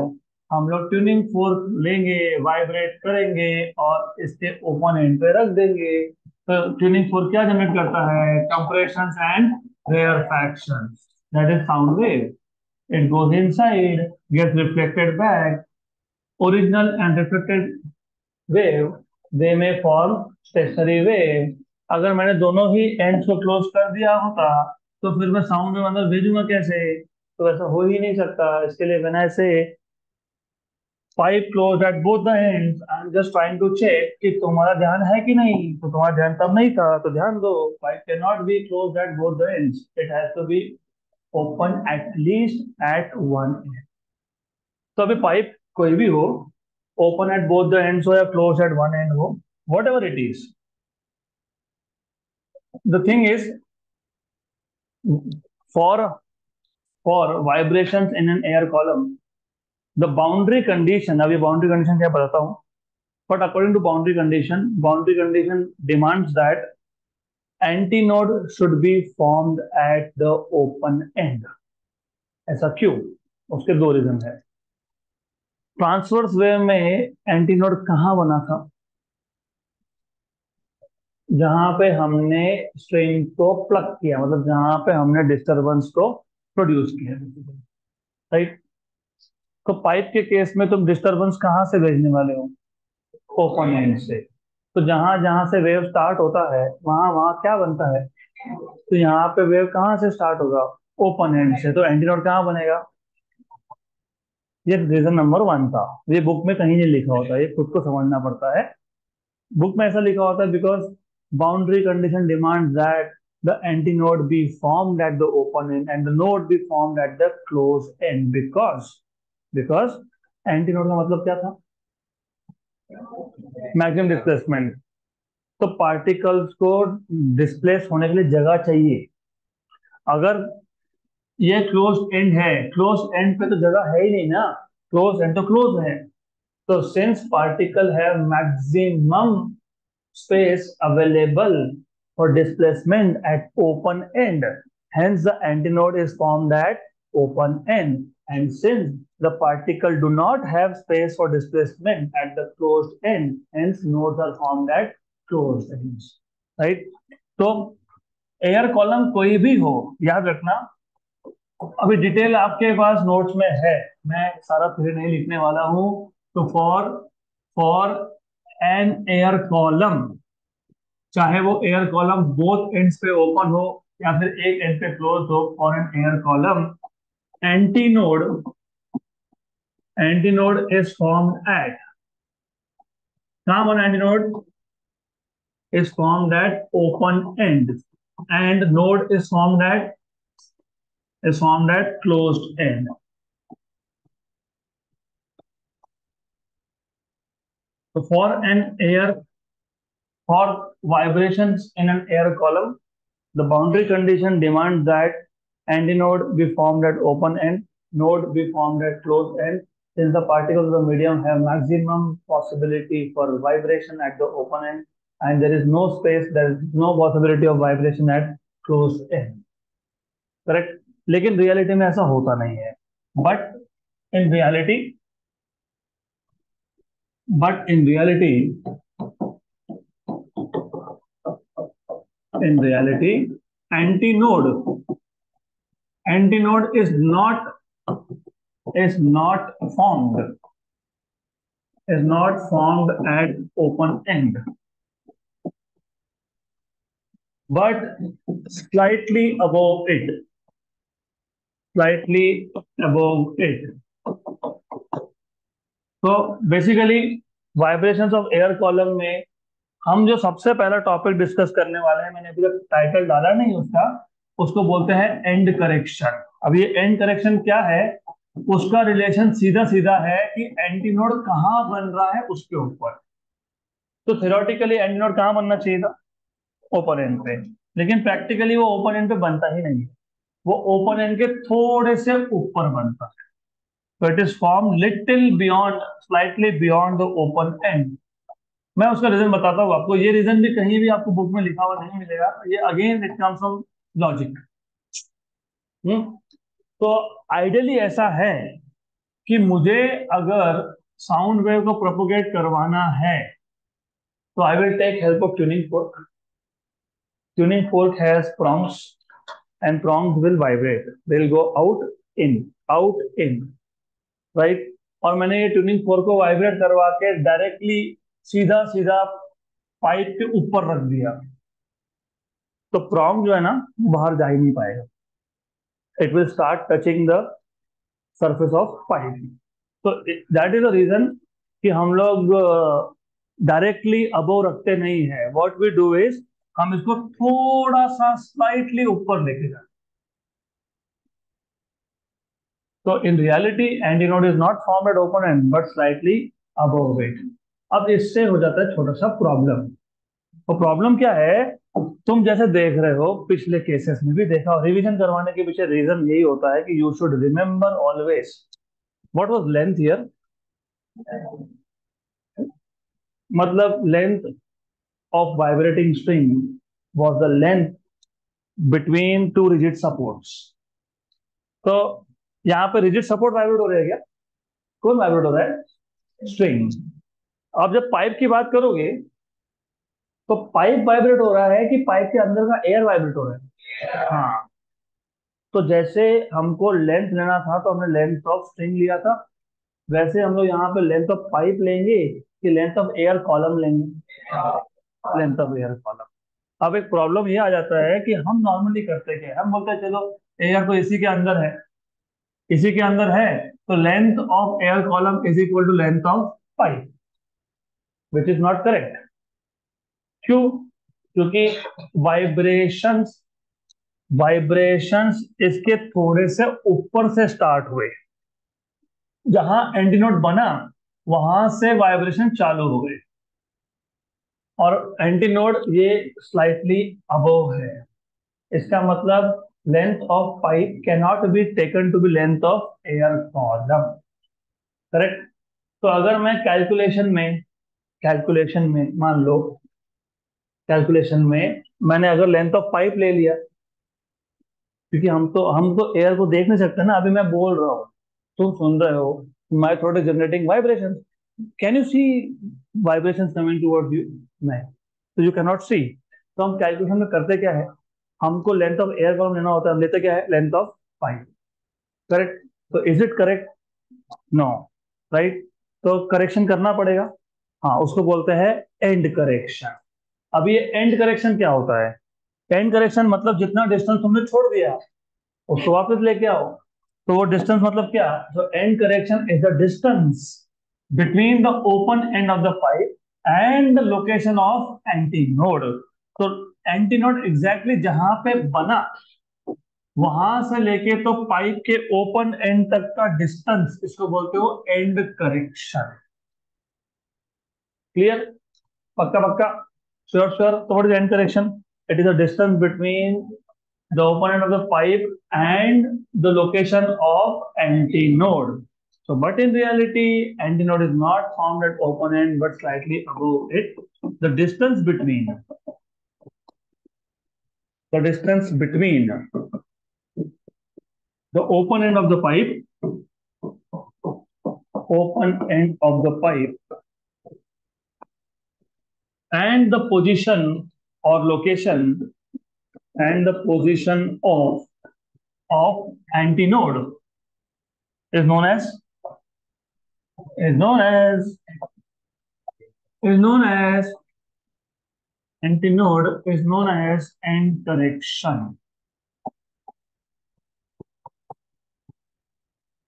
हम लोग ट्यूनिंग फोर्क लेंगे, वाइब्रेट करेंगे और इसके ओपन एंड पे रख देंगे। तो ट्यूनिंग फोर्क क्या जनरेट करता है? Compression and rarefaction, that is sound wave. It goes inside, gets reflected back. Original and reflected wave they may form stationary wave. अगर मैंने दोनों ही एंड्स को क्लोज कर दिया होता तो फिर मैं साउंड वेव अंदर भेजूंगा कैसे? तो ऐसा हो ही नहीं सकता। इसके लिए मैंने ऐसे pipe close at both the ends, I am just trying to check कि तुम्हारा ध्यान है कि नहीं। तो तुम्हारा ध्यान तब नहीं था, तो ध्यान दो, pipe can not be close at both the ends, it has to be open at least at one end. तो अभी पाइप कोई भी हो, open at both the ends हो या क्लोज एट वन एंड हो, whatever it is, the thing is for vibrations in an air column, the boundary condition, अब ये boundary condition क्या बताता हूँ, but according to boundary condition demands that antinode should be formed at the open end। ऐसा क्यों? उसके दो रीजन है। ट्रांसवर्स वेव में एंटीनोड कहाँ बना था? जहां पे हमने स्ट्रिंग को प्लग किया, मतलब जहां पे हमने डिस्टरबेंस को प्रोड्यूस किया, राइट। तो पाइप के केस में तुम डिस्टरबेंस कहाँ से भेजने वाले हो? ओपन एंड से। तो जहां जहां से वेव स्टार्ट होता है वहां वहां क्या बनता है? तो यहाँ पे वेव कहाँ से स्टार्ट होगा? ओपन एंड से। तो एंटीनोड कहाँ बनेगा? ये रीजन नंबर वन था। ये बुक में कहीं नहीं लिखा होता, ये खुद को समझना पड़ता है। बुक में ऐसा लिखा होता है because boundary condition demand that the antinode be formed at the open end and the node be formed at the close and. Because antinode का मतलब क्या था? Maximum displacement. तो पार्टिकल्स को डिस्प्लेस होने के लिए जगह चाहिए। अगर ये क्लोज एंड है, क्लोज एंड पे तो जगह है ही नहीं ना, क्लोज एंड तो क्लोज है। तो सिंस पार्टिकल है maximum space available for displacement at open end. Hence, the antinode is formed at open end. And since the particle do not have space for displacement at the closed end, hence nodes are formed at closed ends. Right? तो एयर कॉलम कोई भी हो, याद रखना। अभी डिटेल आपके पास नोट्स में है, मैं सारा फिर नहीं लिखने वाला हूं। तो for for an air column, चाहे वो एयर कॉलम बोथ एंड्स पे ओपन हो या फिर एक एंड पे क्लोज हो, for an air column antinode antinode is formed at, कहाँ बना antinode? Is formed at open end and node is formed at closed end. तो for vibrations in an air column, the boundary condition demands that antinode be formed at open end, node be formed at closed end. Since the particles of the medium have maximum possibility for vibration at the open end, and there is no space, there is no possibility of vibration at closed end. Correct? लेकिन रियलिटी में ऐसा होता नहीं है। But in reality but in reality in reality antinode antinode is not formed at open end, but slightly above it, slightly above it. तो basically vibrations of air column में हम जो सबसे पहला टॉपिक डिस्कस करने वाले हैं, मैंने अभी तक टाइटल डाला नहीं उसका, उसको बोलते हैं एंड करेक्शन। अब ये एंड करेक्शन क्या है? उसका रिलेशन सीधा सीधा है कि एंटीनोड कहाँ बन रहा है उसके ऊपर। तो थ्योरेटिकली एंटीनोड कहाँ बनना चाहिए था? ओपन एंड पे। लेकिन प्रैक्टिकली वो ओपन एंड पे बनता ही नहीं है, वो ओपन एंड के थोड़े से ऊपर बनता है। तो it is form little beyond, slightly beyond the open and. मैं उसका रीजन बताता हूँ आपको। ये रीजन भी कहीं भी आपको बुक में लिखा हुआ नहीं मिलेगा, ये again it comes from logic. तो आइडियली ऐसा है कि मुझे अगर साउंड वेव को प्रोपोगेट करवाना है तो I will take help of tuning fork. Tuning fork has prongs and prongs will vibrate, they'll go out in, right? और मैंने ये ट्यूनिंग फोर्क को वाइब्रेट करवा के डायरेक्टली सीधा सीधा पाइप के ऊपर रख दिया, तो प्रॉन्ग जो है ना वो बाहर जा ही नहीं पाएगा, it will start touching the surface of pipe. तो दैट इज द रीजन कि हम लोग डायरेक्टली अबोव रखते नहीं है। व्हाट वी डू इज हम इसको थोड़ा सा स्लाइटली ऊपर लेके जाते। तो in reality antinode is not formed at open and but slightly above it. अब इससे हो जाता है छोटा सा प्रॉब्लम। तो प्रॉब्लम क्या है? तुम जैसे देख रहे हो, पिछले केसेस में भी देखा, रिवीजन करवाने के पीछे रीजन यही होता है कि you should remember always what was length here. मतलब length of vibrating string was the length between two rigid supports. तो यहाँ पे रिजिड सपोर्ट वाइब्रेट हो रहा है क्या? कौन वाइब्रेट हो रहा है? स्ट्रिंग। अब जब पाइप की बात करोगे तो पाइप वाइब्रेट हो रहा है कि पाइप के अंदर का एयर वाइब्रेट हो रहा है? हाँ। तो जैसे हमको लेंथ लेना था तो हमने लेंथ ऑफ स्ट्रिंग लिया था, वैसे हम लोग यहाँ पे लेंथ ऑफ पाइप लेंगे कि लेंथ ऑफ एयर कॉलम लेंगे? Length of air column. अब एक प्रॉब्लम ये आ जाता है कि हम नॉर्मली करते क्या है, हम बोलते हैं चलो एयर तो इसी के अंदर है, इसी के अंदर है, तो length of air column is equal to length of pipe, which is not correct. क्यों? क्योंकि वाइब्रेशंस वाइब्रेशंस इसके थोड़े से ऊपर से स्टार्ट हुए, जहां एंटीनोड बना वहां से वाइब्रेशन चालू हो गए, और एंटीनोड ये स्लाइटली अबव है। इसका मतलब length of pipe can not be taken to be length of air column. Correct. तो अगर मैं कैलकुलेशन में मान लो, कैलकुलेशन में मैंने अगर लेंथ ऑफ पाइप ले लिया, क्योंकि हम तो एयर को देख नहीं सकते ना, अभी मैं बोल रहा हूँ, तुम सुन रहे हो, my throat is generating vibration, can you see vibration coming towards you? नहीं, तो यू कैन नॉट सी। तो हम कैलकुलेशन में करते क्या है, हमको लेंथ ऑफ एयर कॉलम लेना होता है, हम लेते क्या है, लेंथ ऑफ पाइप। करेक्ट। तो is it correct? No. Right. तो करेक्शन करना पड़ेगा। हाँ, उसको बोलते हैं एंड करेक्शन। अब ये एंड करेक्शन क्या होता है? एंड करेक्शन मतलब जितना डिस्टेंस तुमने छोड़ दिया उसको वापस लेके आओ। तो वो डिस्टेंस मतलब क्या? तो end correction is the distance between the open and of the pipe and the location of anti node. तो एंटी नोड एग्जैक्टली जहां पे बना वहां से लेके तो पाइप के ओपन एंड तक का डिस्टेंस, इसको बोलते हो एंड करेक्शन। क्लियर? पक्का पक्का? Sure sure. तो what is end correction? It is the distance between the open end of the pipe and the location of antinode. So, but in reality, antinode is not found at open end, but slightly above it. The distance between the distance between the open end of the pipe, open end of the pipe, and the position or location and the position of antinode is known as is known as is known as antinode is known as end correction.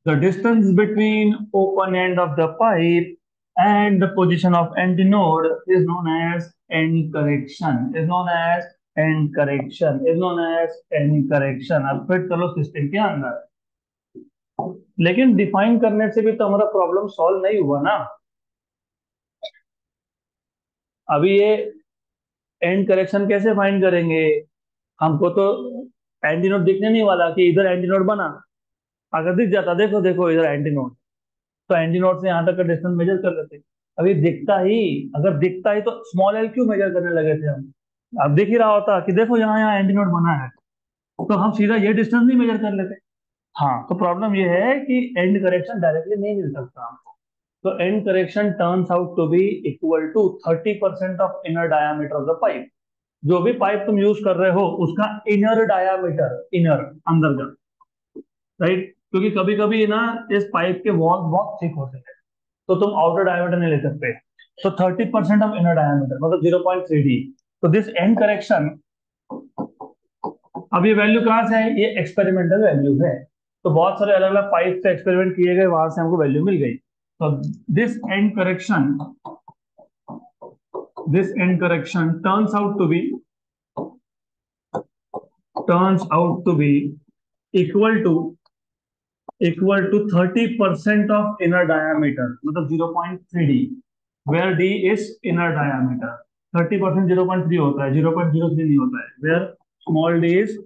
The distance between open end of the pipe and the position of antinode is known as end correction. Is known as end correction. Is known as end correction. अब फिर चलो सिस्टम के अंदर, लेकिन डिफाइन करने से भी तो हमारा प्रॉब्लम सॉल्व नहीं हुआ ना। अभी ये एंड करेक्शन कैसे फाइंड करेंगे? हमको तो एंटीनोड दिखने नहीं वाला कि इधर एंटीनोड बना। अगर दिख जाता, देखो देखो इधर एंटीनोड, तो एंटीनोड से यहाँ तक का डिस्टेंस मेजर कर लेते। अभी दिखता ही, अगर दिखता ही तो स्मॉल एल क्यों मेजर करने लगे थे हम? अब दिख ही रहा होता कि देखो यहाँ यहाँ एंटीनोड बना है, तो हम सीधा ये डिस्टेंस नहीं मेजर कर लेते। हाँ, तो प्रॉब्लम ये है कि एंड करेक्शन डायरेक्टली नहीं मिल सकता हमको। तो end correction turns out to be equal to 30% of inner diameter of the pipe. जो भी पाइप तुम यूज कर रहे हो उसका इनर डायामीटर, इनर अंदर का, राइट? क्योंकि कभी कभी ना इस पाइप के वॉल बहुत थिक होते हैं, तो तुम आउटर डायमीटर नहीं ले सकते। तो 30% ऑफ इनर डायमीटर मतलब 0.3D। तो दिस एंड करेक्शन, अब ये वैल्यू कहाँ से है? ये एक्सपेरिमेंटल वैल्यू है। तो बहुत सारे अलग अलग पाइप से एक्सपेरिमेंट किए गए, वहां से हमको वैल्यू मिल गई। तो this end correction turns out to be equal to 30% of inner diameter मतलब 0.3D, where D is inner diameter. 30% 0.3 होता है, 0.03 नहीं होता है, वेयर स्मॉल d इज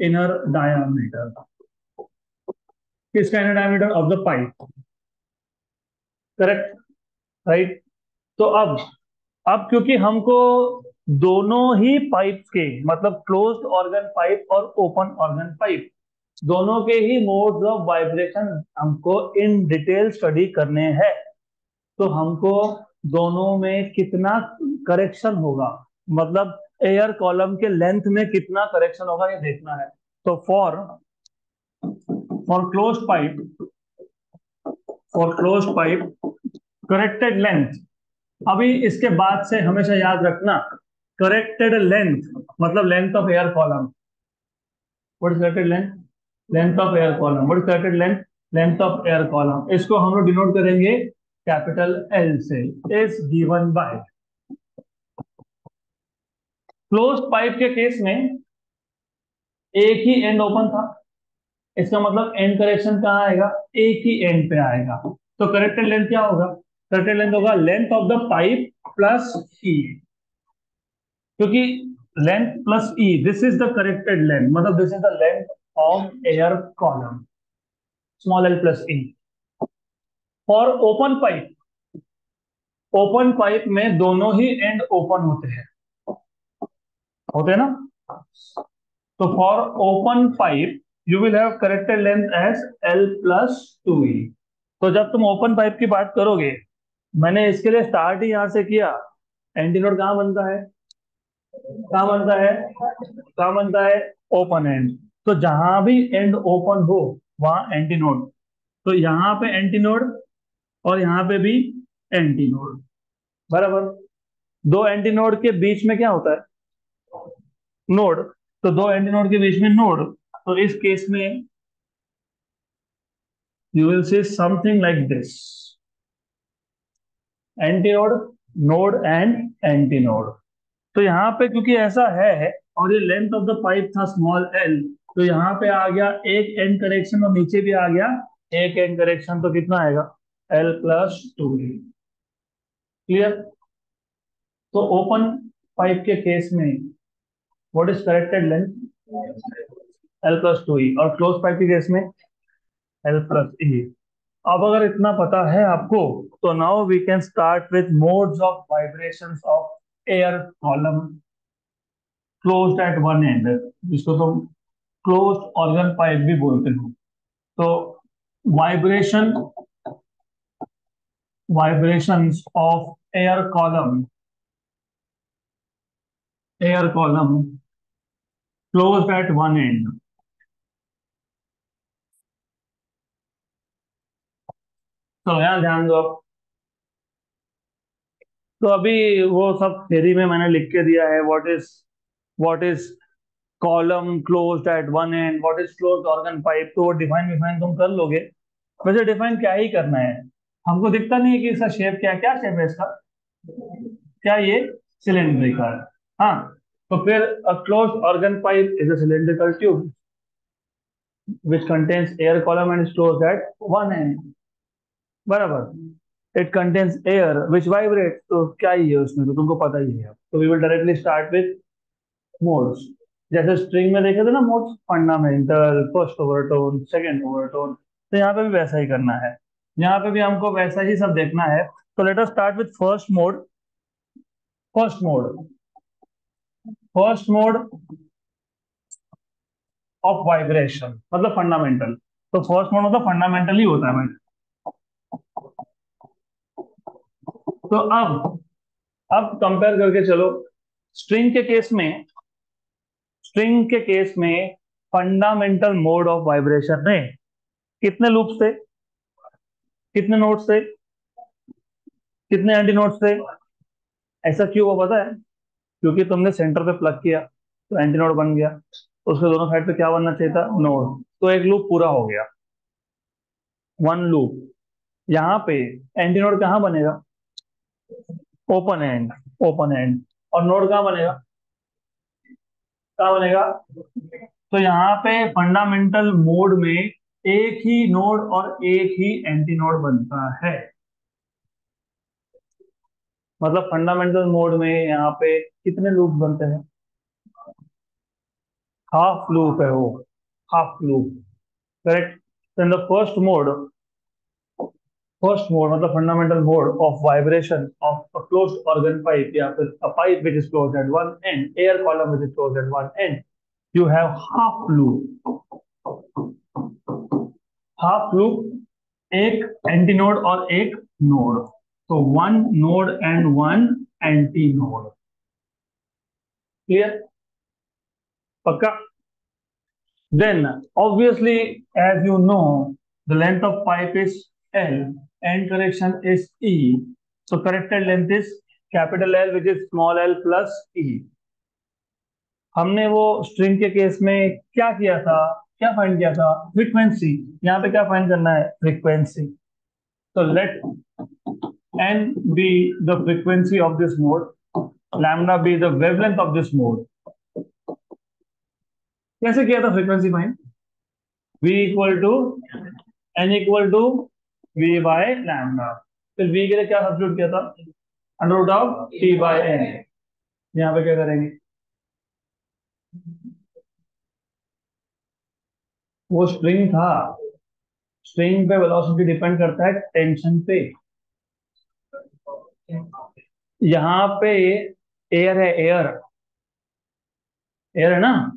इनर डायमीटर। किसका? Inner diameter of the pipe. Correct? Right. तो अब क्योंकि हमको दोनों ही पाइप्स के मतलब क्लोज्ड ऑर्गन पाइप और ओपन ऑर्गन पाइप दोनों के ही मोड्स ऑफ वाइब्रेशन हमको इन डिटेल स्टडी करने हैं, तो हमको दोनों में कितना करेक्शन होगा मतलब एयर कॉलम के लेंथ में कितना करेक्शन होगा ये देखना है। तो for close pipe, for close pipe corrected length, अभी इसके बाद से हमेशा याद रखना, करेक्टेड लेंथ मतलब length of air column. What is corrected length? Length of air column. What is corrected length? Length of air column. इसको हम लोग डिनोट करेंगे कैपिटल एल से। Is given by, close pipe के केस में एक ही एंड ओपन था, इसका मतलब एंड करेक्शन कहाँ आएगा? एक ही एंड पे आएगा। तो करेक्टेड लेंथ क्या होगा? करेक्टेड लेंथ होगा length of the pipe plus E, क्योंकि length plus E, this is the corrected length, मतलब this is the length of air column, small L plus E. For open pipe, open pipe में दोनों ही एंड ओपन होते हैं ना? तो for open pipe you will have corrected length as L plus two E. तो जब तुम ओपन पाइप की बात करोगे, मैंने इसके लिए स्टार्ट ही यहां से किया, एंटीनोड कहाँ बनता है? कहाँ बनता है? कहाँ बनता है? Open and. तो जहां भी एंड ओपन हो वहां एंटीनोड। तो यहाँ पे एंटीनोड और यहाँ पे भी एंटीनोड, बराबर। दो एंटीनोड के बीच में क्या होता है? नोड। तो दो एंटीनोड के बीच में नोड, तो इस केस में you will see something like this, antinode, node and antinode. तो यहाँ पे क्योंकि ऐसा है और ये लेंथ ऑफ द पाइप था स्मॉल एल, तो यहाँ पे आ गया एक एंड करेक्शन और नीचे भी आ गया एक एंड करेक्शन, तो कितना आएगा? L plus two. क्लियर? तो ओपन पाइप के केस में what is corrected length? L plus two E. और क्लोज पाइप के केस में एल प्लस ई। अब अगर इतना पता है आपको, तो now we can start with modes of vibrations of air column closed at one end, जिसको तुम क्लोज्ड ऑर्गन पाइप भी बोलते हो। तो vibration, vibrations of air column closed at one end. तो यार ध्यान दो अब। तो अभी वो सब थ्योरी में मैंने लिख के दिया है, what is column closed at one and, what is closed organ pipe. तो वो डिफाइन डिफाइन तुम कर लोगे। वैसे डिफाइन क्या ही करना है, हमको दिखता नहीं है कि इसका शेप क्या है। क्या शेप है इसका? क्या ये सिलेंड्रिकल? हाँ। तो फिर closed organ pipe is a cylindrical tube which contains air column and is closed at one end, बराबर। It contains air which vibrate, तो क्या ही है उसमें, तो तुमको पता ही है। तो we will directly start with modes. जैसे स्ट्रिंग में देखे थे ना modes, fundamental, first overtone, second overtone, तो यहाँ पे भी वैसा ही करना है। यहाँ पे भी हमको वैसा ही सब देखना है। तो let us start with first mode. First mode, first mode of vibration मतलब फंडामेंटल। तो फर्स्ट मोड मतलब फंडामेंटल ही होता है भाई। तो अब कंपेयर करके चलो। स्ट्रिंग के केस में, स्ट्रिंग के केस में फंडामेंटल मोड ऑफ वाइब्रेशन में कितने लूप्स थे? कितने नोट्स थे? कितने एंटी नोट्स थे? ऐसा क्यों हुआ पता है? क्योंकि तुमने सेंटर पे प्लग किया तो एंटी नोड बन गया, तो उसके दोनों साइड पे क्या बनना चाहिए था? नोड। तो एक लूप पूरा हो गया, वन लूप। यहाँ पे एंटी नोड कहाँ बनेगा? Open and, open and. और नोड कहाँ बनेगा? कहाँ बनेगा? तो यहाँ पे फंडामेंटल मोड में एक ही नोड और एक ही एंटी नोड बनता है। मतलब फंडामेंटल मोड में यहाँ पे कितने लूप बनते हैं? हाफ लूप है वो, हाफ लूप। करेक्ट। तो इन द फर्स्ट मोड मतलब fundamental mode of vibration of a closed organ pipe, या फिर अ pipe which is closed at one and, air column which is closed at one and, you have half loop. Half loop, एक एंटी नोड और एक नोड, तो one node and one anti node. Clear? पक्का? Then, obviously, as you know, the length of pipe is L, end correction is E. So, corrected length is capital L, which is small l plus E. हमने वो स्ट्रिंग के केस में क्या किया था? क्या फाइंड किया था? फ्रीक्वेंसी. यहाँ पे क्या फाइंड करना है? फ्रीक्वेंसी. तो late n be the frequency of this mode, lambda be the wavelength of this mode. कैसे किया था frequency find? v equal to n equal to v by lambda. फिर v के लिए क्या सब्स्टिट्यूट किया था? Under root of t by n. यहाँ पे क्या करेंगे? वो स्ट्रिंग था. स्ट्रिंग पे वेलोसिटी डिपेंड करता है टेंशन पे. यहाँ पे एयर है. एयर एयर है ना.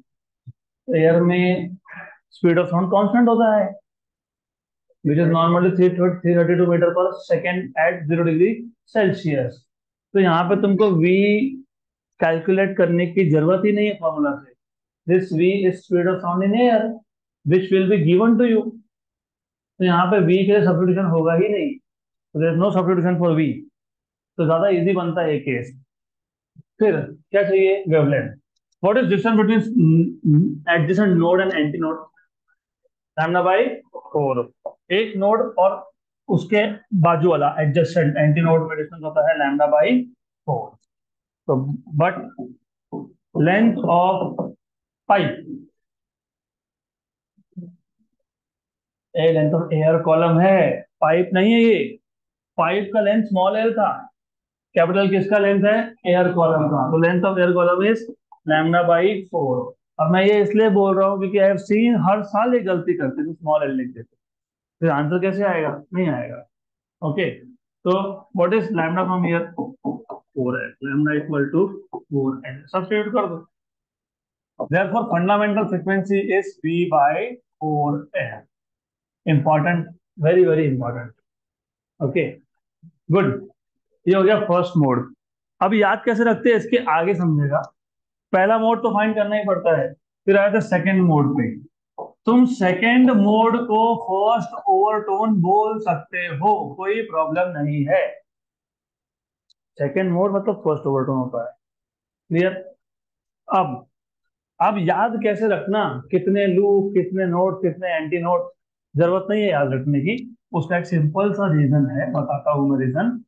एयर में स्पीड ऑफ साउंड कांस्टेंट होता है, विच इज नॉर्मली 332 मीटर पर सेकेंड एट 0 डिग्री सेल्सियस. तो यहाँ पे तुमको v कैलकुलेट करने की जरूरत ही नहीं है फॉर्मूला से. This v is speed of sound in air which will be given to you. तो यहाँ पे v के लिए सब्स्टिट्यूशन होगा ही नहीं. There is no substitution for v. तो ज्यादा इजी बनता है ये केस. फिर क्या चाहिए? Wavelength. What is distance between adjacent node and anti node? Lambda by 4. एक नोड और उसके बाजू वाला एडजेसेंट एंटी नोड में डिस्टेंस होता है लैम्डा बाई 4. तो but length of pipe, A length of air column है, पाइप नहीं है ये. पाइप का लेंथ स्मॉल एल था. कैपिटल किसका लेंथ है? एयर कॉलम का. तो length of air column is lambda by 4. और मैं ये इसलिए बोल रहा हूँ क्योंकि आई हैव सीन हर साल ये गलती करते थे, स्मॉल एल लिख देते. फिर आंसर कैसे आएगा? नहीं आएगा. ओके. तो what is lambda from here? 4 है. लैम्डा इक्वल टू 4 है. सब्स्टिट्यूट कर दो. Therefore, fundamental frequency is V by 4L. Important, very very important. Okay, good. ये हो गया फर्स्ट मोड. अब याद कैसे रखते हैं इसके आगे समझेगा. पहला मोड तो फाइंड करना ही पड़ता है. फिर आया था सेकंड मोड पे. तुम सेकंड मोड को फर्स्ट ओवरटोन बोल सकते हो, कोई प्रॉब्लम नहीं है. सेकंड मोड मतलब फर्स्ट ओवरटोन होता है. क्लियर? अब अब याद कैसे रखना? कितने लूप, कितने नोट, कितने एंटी नोट, जरूरत नहीं है याद रखने की. उसका एक सिंपल सा रीजन है, बताता हूं मैं reason.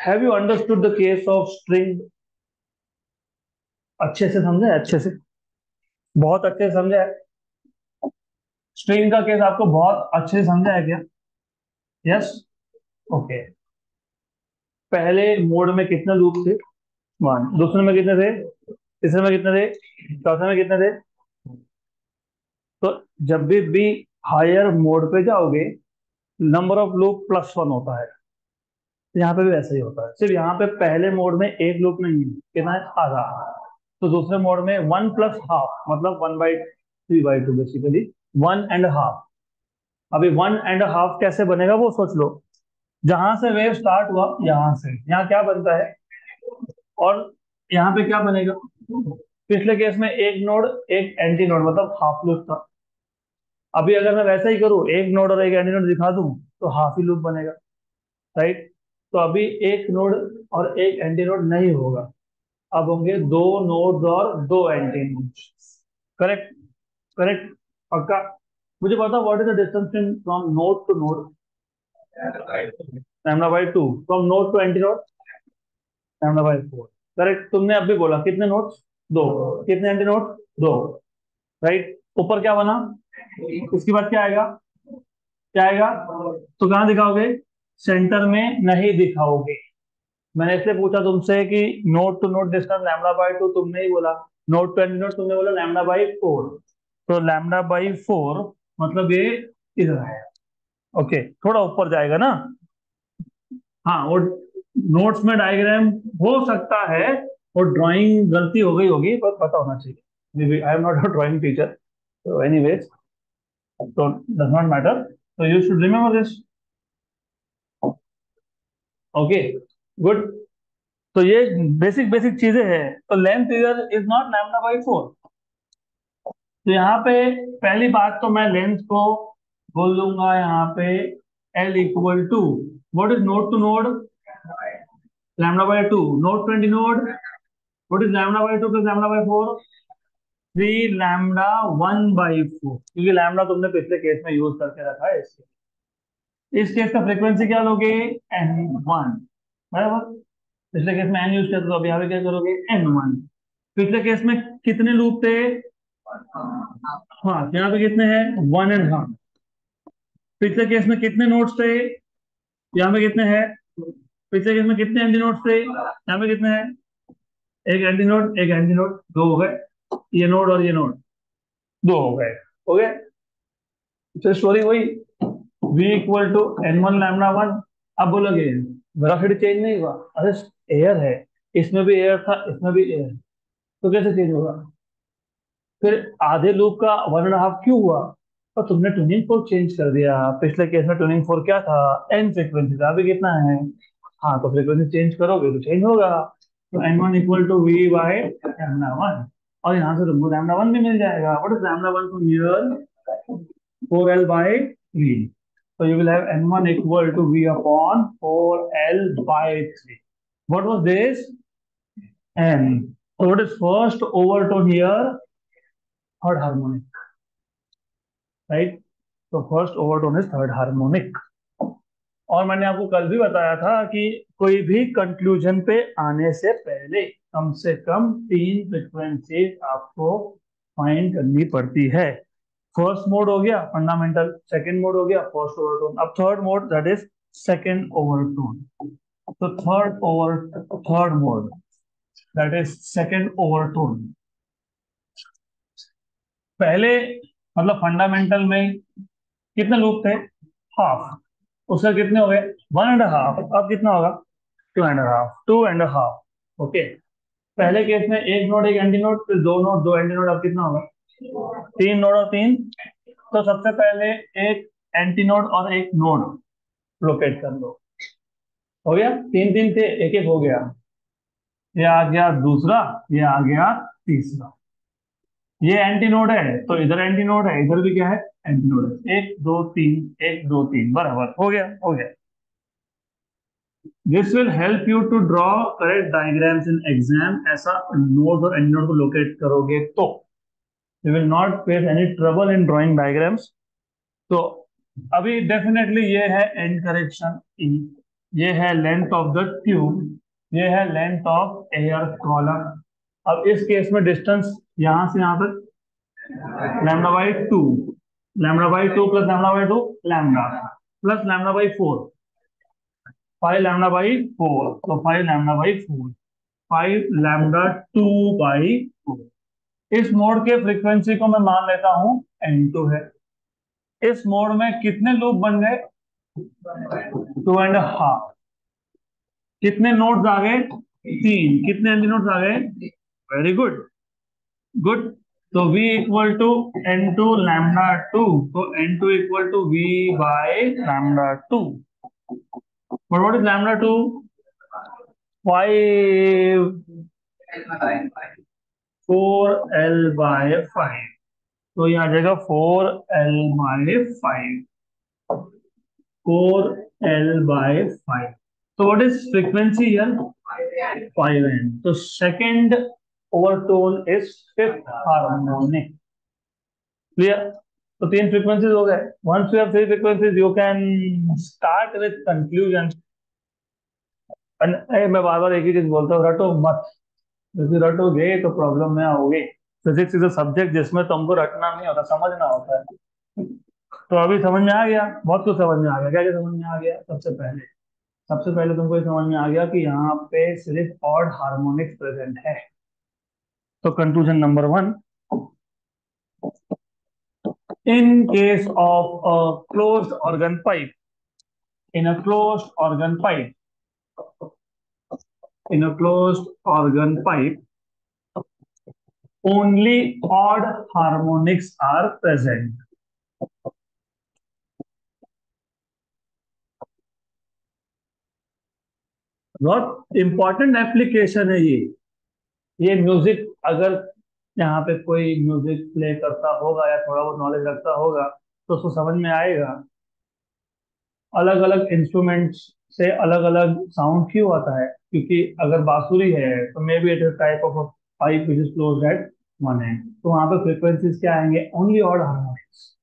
Have you understood the case of string? अच्छे से समझे? अच्छे से, बहुत अच्छे से समझे? स्ट्रिंग का केस आपको बहुत अच्छे से समझा है क्या? यस. ओके. पहले मोड में कितने लूप थे? 1. दूसरे में कितने थे? तीसरे में कितने थे? चौथे में कितने थे? तो जब भी हायर मोड पे जाओगे, नंबर ऑफ लूप +1 होता है. तो यहाँ पे भी वैसे ही होता है. सिर्फ यहाँ पे पहले मोड में एक लूप नहीं है. कितना है? आधा. तो दूसरे मोड में 1 प्लस हाफ, मतलब 1/3/2 बेसिकली 1.5. अभी 1.5 कैसे बनेगा वो सोच लो. जहां से वेव स्टार्ट हुआ, यहां से यहाँ क्या बनता है, और यहाँ पे क्या बनेगा? पिछले केस में एक नोड एक एंटी नोड, मतलब हाफ लूप था. अभी अगर मैं वैसा ही करूँ, एक नोड और एक एंटी नोड दिखा दूं, तो हाफ ही लूप बनेगा. राइट? तो अभी एक नोड और एक एंटी नोड नहीं होगा. अब होंगे दो नोड्स और दो एंटी नोड्स. करेक्ट? करेक्ट? पक्का? मुझे बता, what is the distance from node to node? Lambda by 2. From node to antinode? Lambda by 4. Correct? तुमने अभी बोला कितने नोड्स? दो. कितने एंटी नोड्स? दो. राइट? ऊपर क्या बना? इसके बाद क्या आएगा? क्या आएगा? तो कहाँ दिखाओगे? सेंटर में नहीं दिखाओगे. मैंने इसलिए पूछा तुमसे कि node to node distance lambda by 2, तुमने ही बोला. नोड टू एंटी नोड तुमने बोला लैम्डा बाई 4. तो लैम्डा बाई 4 मतलब ये इधर है. ओके. थोड़ा ऊपर जाएगा ना. हाँ, वो नोट्स में डायग्राम हो सकता है, वो ड्राइंग गलती हो गई होगी, पर पता होना चाहिए. आई am not a drawing teacher, so anyways, so does not matter. So you should remember this. Okay, good. तो ये बेसिक बेसिक चीजें हैं। तो length here is not lambda by 4। तो यहाँ पे पहली बात तो मैं लेंथ को बोल दूंगा यहाँ पे L equal to, what is node to node, lambda by 2, node to antinode, what is lambda by 2 plus lambda by 4, 3 lambda 1/4, क्योंकि लैम्डा तुमने पिछले केस में यूज करके रखा है इसलिए। इस केस का फ्रीक्वेंसी क्या लोगे, N1, बराबर। पिछले केस में N यूज किया था, तो अभी यहाँ पे क्या करोगे, N1। पिछले केस में कितने लूप थे, हाँ, यहाँ पे कितने हैं, 1.5। पिछले केस में कितने नोड्स थे, यहाँ पे कितने हैं, पिछले केस में कितने एंटी नोड्स थे, यहाँ पे कितने हैं, एक एंटी नोड एक एंटी नोड, दो हो गए। ये नोड और ये नोड दो हो गए, हो गए। तो स्टोरी वही, v equal to N1 lambda 1। अब बोलोगे वेलोसिटी चेंज नहीं हुआ, अरे एयर है, इसमें भी एयर था, इसमें भी एयर, तो कैसे चेंज होगा। फिर आधे लूप का 1.5 क्यों हुआ, तो तुमने ट्यूनिंग फोर्क चेंज कर दिया। पिछले केस में ट्यूनिंग फोर्क क्या था, एन फ्रीक्वेंसी था, अभी कितना है, हाँ, तो फ्रीक्वेंसी चेंज करोगे तो चेंज होगा। तो N1 equal to v by lambda 1, और यहाँ से तुमको लैम्डा 1 भी मिल जाएगा। What is lambda 1 from here, 4L by V. So you will have N1 equal to V upon 4L by 3. What was this? N. So what is first overtone here? Third harmonic, right? So first overtone is third harmonic. और मैंने आपको कल भी बताया था कि कोई भी कंक्लूजन पे आने से पहले कम से कम 3 फ्रिक्वेंसीज आपको फाइंड करनी पड़ती है। फर्स्ट मोड हो गया फंडामेंटल, सेकंड मोड हो गया फर्स्ट ओवरटोन, अब third mode that is second overtone. तो third mode that is second overtone. पहले मतलब फंडामेंटल में कितने लूप थे, हाफ, उसका कितने हो गए, 1.5, अब कितना होगा, 2.5 ओके। पहले केस में एक नोड एक एंटी नोड, फिर दो नोड दो एंटी नोड, अब कितना होगा, 3 नोड और 3। तो सबसे पहले एक एंटी नोड और एक नोड लोकेट कर लो, हो गया, तीन तीन थे, एक एक हो गया। ये आ गया दूसरा, ये आ गया तीसरा। ये एंटी नोड है तो इधर एंटी नोड है, इधर भी क्या है, एंटी नोड है, 1 2 3 1 2 3, बराबर, हो गया हो गया। This will help you to draw correct diagrams in exam. ऐसा नोड और एंटी नोड को लोकेट करोगे तो you will not face any trouble in drawing diagrams. तो अभी डेफिनेटली ये है एंड करेक्शन ई, ये है लेंथ ऑफ द ट्यूब, ये है लेंथ ऑफ एयर कॉलम। अब इस केस में डिस्टेंस यहां से यहां तक λ/2, λ/2 प्लस λ/2, लैम्डा प्लस λ/4, 5 λ/4, तो 5 λ/4, 5 λ2/4। इस मोड के फ्रीक्वेंसी को मैं मान लेता हूं N2 है। इस मोड में कितने लूप बन गए, 2.5। कितने नोड्स आ गए, 3। कितने एंटी नोड्स आ गए, वेरी गुड, गुड। तो V इक्वल टू N2 λ2, तो N2 equal to V by λ2। But what is λ2, 5, 4L/5, तो ये आ जाएगा 4L/5, 4L/5। तो what is frequency here, 5N। तो second overtone is fifth harmonic, clear. तो 3 फ्रीक्वेंसीज हो गए। Once you have 3 frequencies you can start with conclusion. मैं बार बार एक ही चीज बोलता हूँ, रटो मत, क्योंकि रटोगे तो प्रॉब्लम में आओगे। फिजिक्स इज अ सब्जेक्ट जिसमें तुमको रटना नहीं होता, समझना होता है। तो अभी समझ में आ गया, बहुत कुछ समझ में आ गया। क्या क्या समझ में आ गया, सबसे पहले तुमको ये समझ में आ गया कि यहाँ पे सिर्फ ऑड हार्मोनिक्स प्रेजेंट है। तो conclusion number 1, in case of a closed organ pipe, in a closed organ pipe, in a closed organ pipe, only odd harmonics are present. बहुत इंपॉर्टेंट एप्लीकेशन है ये म्यूजिक, अगर यहाँ पे कोई म्यूजिक प्ले करता होगा या थोड़ा बहुत नॉलेज रखता होगा तो उसको समझ में आएगा अलग अलग इंस्ट्रूमेंट्स से अलग अलग साउंड क्यों आता है। क्योंकि अगर बांसुरी है तो may be it is type of pipe which is closed at one end, तो वहां पे फ्रीक्वेंसीज क्या आएंगे, ओनली ऑड हार्मोनिक्स,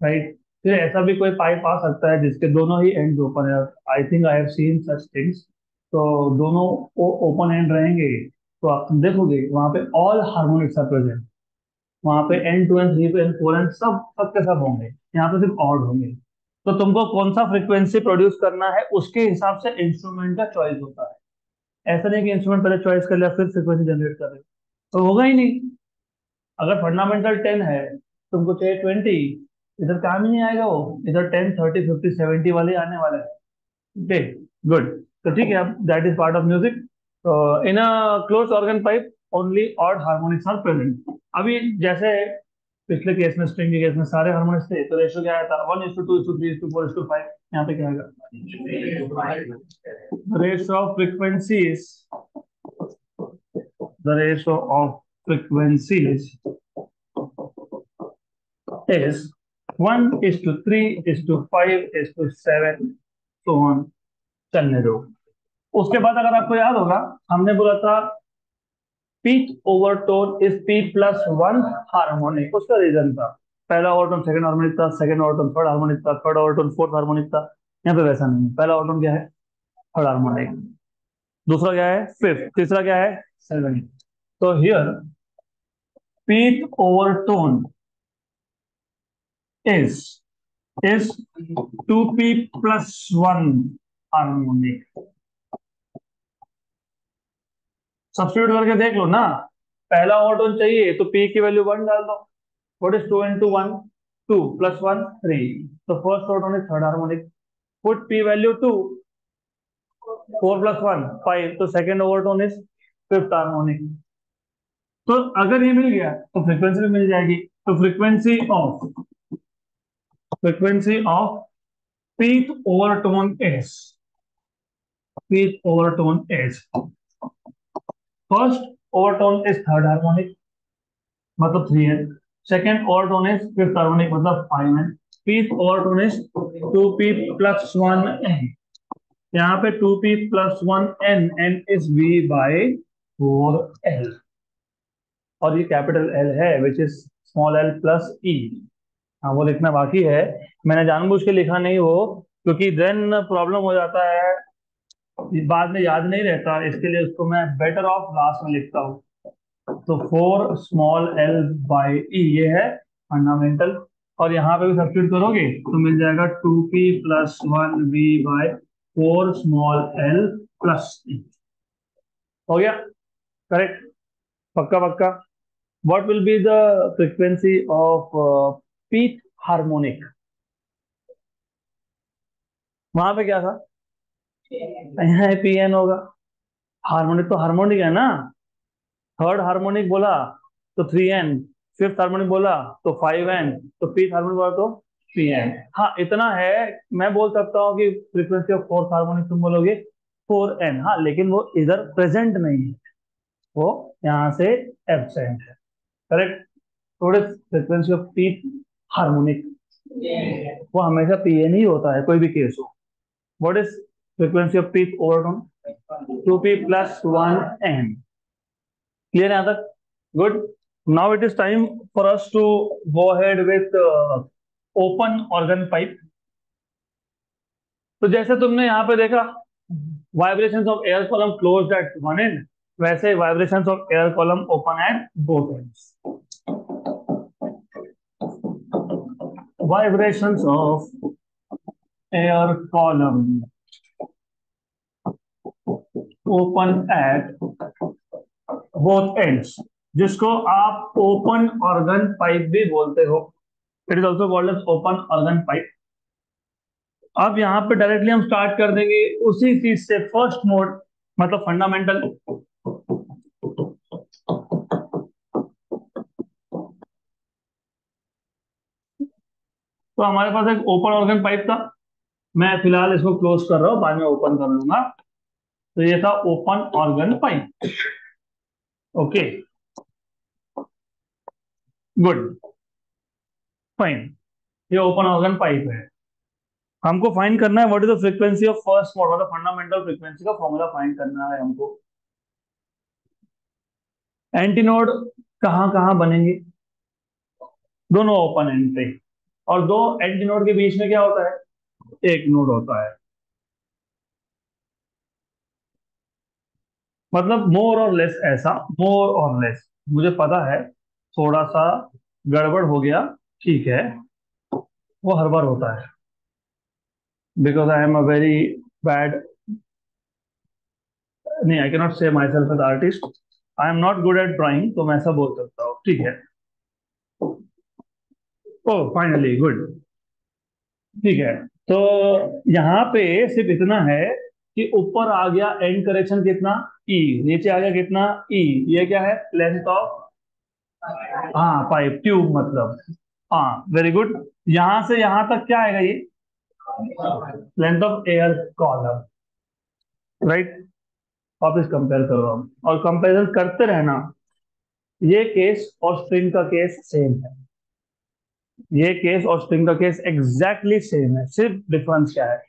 राइट। फिर ऐसा भी कोई पाइप आ सकता है जिसके दोनों ही एंड्स ओपन है, I think I have seen such things. तो दोनों ओपन एंड रहेंगे तो आप देखोगे वहां पे ऑल हार्मोनिक्स आर प्रेजेंट, वहां पे N two N, three two N, four N, सब सब के सब होंगे, यहाँ पे सिर्फ ऑड होंगे। तो तुमको कौन सा फ्रीक्वेंसी प्रोड्यूस करना है उसके हिसाब से इंस्ट्रूमेंट का चॉइस होता है। ऐसा नहीं कि इंस्ट्रूमेंट पहले चॉइस कर लिया फिर फ्रीक्वेंसी जनरेट कर रहे हो, तो होगा ही नहीं। अगर फंडामेंटल 10 है, तुमको चाहिए 20, इधर काम ही नहीं आएगा, वो इधर 10, 30, 50, 70 वाले आने वाले हैं। Okay, good. तो ठीक है, अब that is part of music. In a closed organ pipe only odd harmonics are present. अभी जैसे पिछले केस में, स्ट्रिंग के केस में सारे हार्मोनिक्स थे, तो रेशियो क्या आया था, 1:2:3:4:5। यहाँ पे क्या आएगा, ratio of frequencies, the ratio of frequencies is 1:3:5:7, so on, चलने दो। उसके बाद अगर आपको याद होगा, हमने बोला था pth overtone is p plus one harmonic. उसका रीजन था पहला ओवरटोन सेकंड हार्मोनिक था, सेकंड ओवरटोन थर्ड हार्मोनिक था, थर्ड ओवरटोन फोर्थ हार्मोनिक था। यहाँ पे वैसा नहीं है, पहला ओवरटोन क्या है, थर्ड हार्मोनिक, दूसरा क्या है फिफ्थ, तीसरा क्या है सेवन। तो here pth overtone is is 2p plus 1 harmonic. Substitute करके देख लो ना, पहला ओवरटोन चाहिए तो p की वैल्यू 1 डाल दो। व्हाट इज 2 into 1, 2 plus 1 3, तो first overtone is third harmonic. Put p value 2, 4 plus 1 5, तो second overtone is fifth harmonic. तो अगर ये मिल गया तो फ्रीक्वेंसी भी मिल जाएगी। तो frequency of pth overtone is, pth overtone is, first overtone is third harmonic मतलब 3n, second overtone is fifth harmonic मतलब 5n, fifth overtone is 2p plus 1n। यहाँ पे 2p plus 1n, n is v by 4l, और ये कैपिटल L है which is small l plus e। हाँ, वो लिखना बाकी है, मैंने जानबूझ के लिखा नहीं वो, क्योंकि देन प्रॉब्लम हो जाता है, बाद में याद नहीं रहता, इसके लिए उसको मैं बेटर ऑफ लास्ट में लिखता हूँ। तो 4 स्मॉल l बाई ई, ये है फंडामेंटल। और यहाँ पे भी सब्स्टिट्यूट करोगे तो मिल जाएगा 2p+1v/4 स्मॉल l प्लस ई। हो गया, करेक्ट, पक्का पक्का। What will be the frequency of pith harmonic, वहां पे क्या था, यहाँ पी एन होगा। हार्मोनिक तो हार्मोनिक है ना, थर्ड हार्मोनिक बोला तो 3n, फिफ्थ हार्मोनिक बोला तो 5n, तो पीथ हार्मोनिक बोला तो 3n। हाँ इतना है, मैं बोल सकता हूँ कि फ्रीक्वेंसी ऑफ फोर्थ हार्मोनिक तुम बोलोगे 4n, हाँ, लेकिन वो इधर प्रेजेंट नहीं है, वो यहाँ से एब्सेंट है, करेक्ट। थोड़े फ्रीक्वेंसी ऑफ पीथ हार्मोनिक, वो हमेशा पीएन ही होता है कोई भी केस हो। What is frequency of pth overtone, 2p+1n। Clear यहाँ तक, good. Now it is time for us to go ahead with open organ pipe. तो जैसे तुमने यहाँ पे देखा vibrations of air column closed at one end, वैसे vibrations of air column open at both ends. Vibrations of air column open at both ends, जिसको आप ओपन ऑर्गन पाइप भी बोलते हो, it is also called as open organ pipe. अब यहाँ पे डायरेक्टली हम स्टार्ट कर देंगे उसी चीज से, फर्स्ट मोड मतलब फंडामेंटल। तो हमारे पास एक ओपन ऑर्गन पाइप था, मैं फिलहाल इसको क्लोज कर रहा हूँ, बाद में ओपन कर लूंगा। तो ये था open organ pipe. Okay, good, fine. ये ओपन ऑर्गन पाइप है। हमको फाइंड करना है what is the frequency of first mode, मतलब फंडामेंटल फ्रीक्वेंसी का फॉर्मूला फाइंड करना है हमको। एंटीनोड कहाँ कहाँ बनेंगे? दोनों ओपन एंड पे। और दो एंटीनोड के बीच में क्या होता है? एक नोड होता है। मतलब मोर और लेस ऐसा, मोर और लेस। मुझे पता है थोड़ा सा गड़बड़ हो गया, ठीक है, वो हर बार होता है, because I am a very bad, नहीं, I can not say myself as artist, I am not good at drawing, तो मैं ऐसा बोल सकता हूँ, ठीक है। Oh finally good. ठीक है, तो यहाँ पे सिर्फ इतना है कि ऊपर आ गया एंड करेक्शन कितना, ई, नीचे आ गया कितना, ई। ये क्या है? लेंथ ऑफ, हाँ पाइप ट्यूब मतलब, हाँ वेरी गुड। यहां से यहां तक क्या आएगा ये? Length of air column, right. वापस कंपेयर करो हम, और कंपेरिजन करते रहना। ये केस और स्ट्रिंग का केस सेम है, ये केस और स्ट्रिंग का केस एग्जैक्टली सेम है, सिर्फ डिफरेंस क्या है?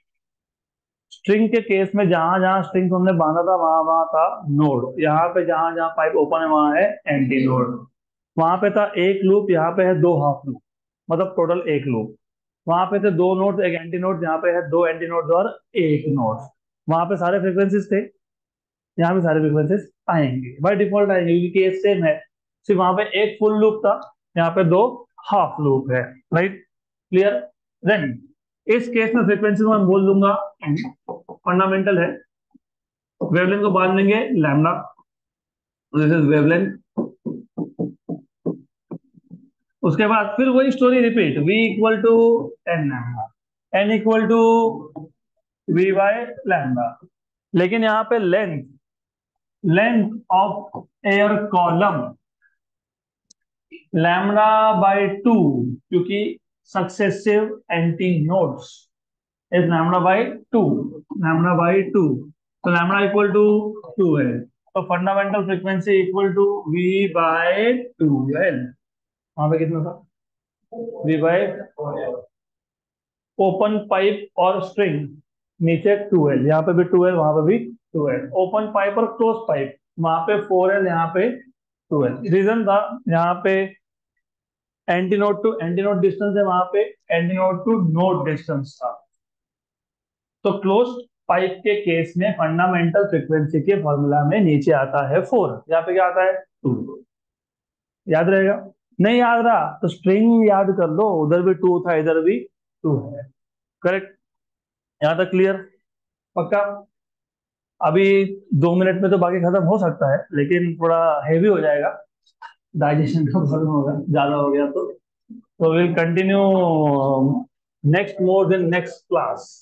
स्ट्रिंग के केस में जहां जहां स्ट्रिंग तुमने बांधा था वहां वहां था नोड, यहाँ पे जहां जहां पाइप ओपन है वहां है एंटी नोड। वहां पे था एक लूप, यहाँ पे है दो हाफ लूप, मतलब टोटल एक लूप। वहां पे थे दो नोड्स, एक एंटी नोड, यहाँ पे है दो एंटी नोड्स और एक नोड। वहां पे सारे फ्रीक्वेंसीज थे, यहाँ पे सारे फ्रीक्वेंसीज आएंगे बाय डिफॉल्ट आएंगे, क्योंकि केस सेम है। सिर्फ वहां पे एक फुल लूप था, यहाँ पे दो हाफ लूप है, राइट। क्लियर? देन इस केस में फ्रीक्वेंसी मैं बोल दूंगा फंडामेंटल है। वेवलेंथ को बांध देंगे लैम्डा, दिस इज वेवलेंथ। उसके बाद फिर वही story repeat, v equal to n lambda, n equal to v by lambda. लेकिन यहाँ पे length, length of air column lambda by two, क्योंकि successive anti nodes is lambda by two, lambda by two, तो लैम्डा इक्वल टू टू है। तो fundamental frequency equal to v by two L. वहां पे कितना था? वी बाय ओपन पाइप और स्ट्रिंग, नीचे 2L, यहाँ पे भी 2L, वहां पे भी 2L। ओपन पाइप और क्लोज पाइप, वहां पे 4L, यहाँ पे 2L। रीजन था यहाँ पे एंटीनोड टू एंटीनोड डिस्टेंस है, वहां पे एंटीनोड टू नोड डिस्टेंस था। तो क्लोज पाइप के केस में फंडामेंटल फ्रीक्वेंसी के फॉर्मूला में नीचे आता है 4, यहाँ पे क्या आता है? 2। याद रहेगा? नहीं याद रहा तो स्ट्रिंग याद कर लो, उधर भी 2 था, इधर भी 2 है। करेक्ट? यहाँ तक क्लियर? पक्का? अभी 2 मिनट में तो बाकी खत्म हो सकता है, लेकिन थोड़ा हैवी हो जाएगा, डाइजेशन का प्रॉब्लम होगा ज्यादा हो गया तो will continue next mode in next class.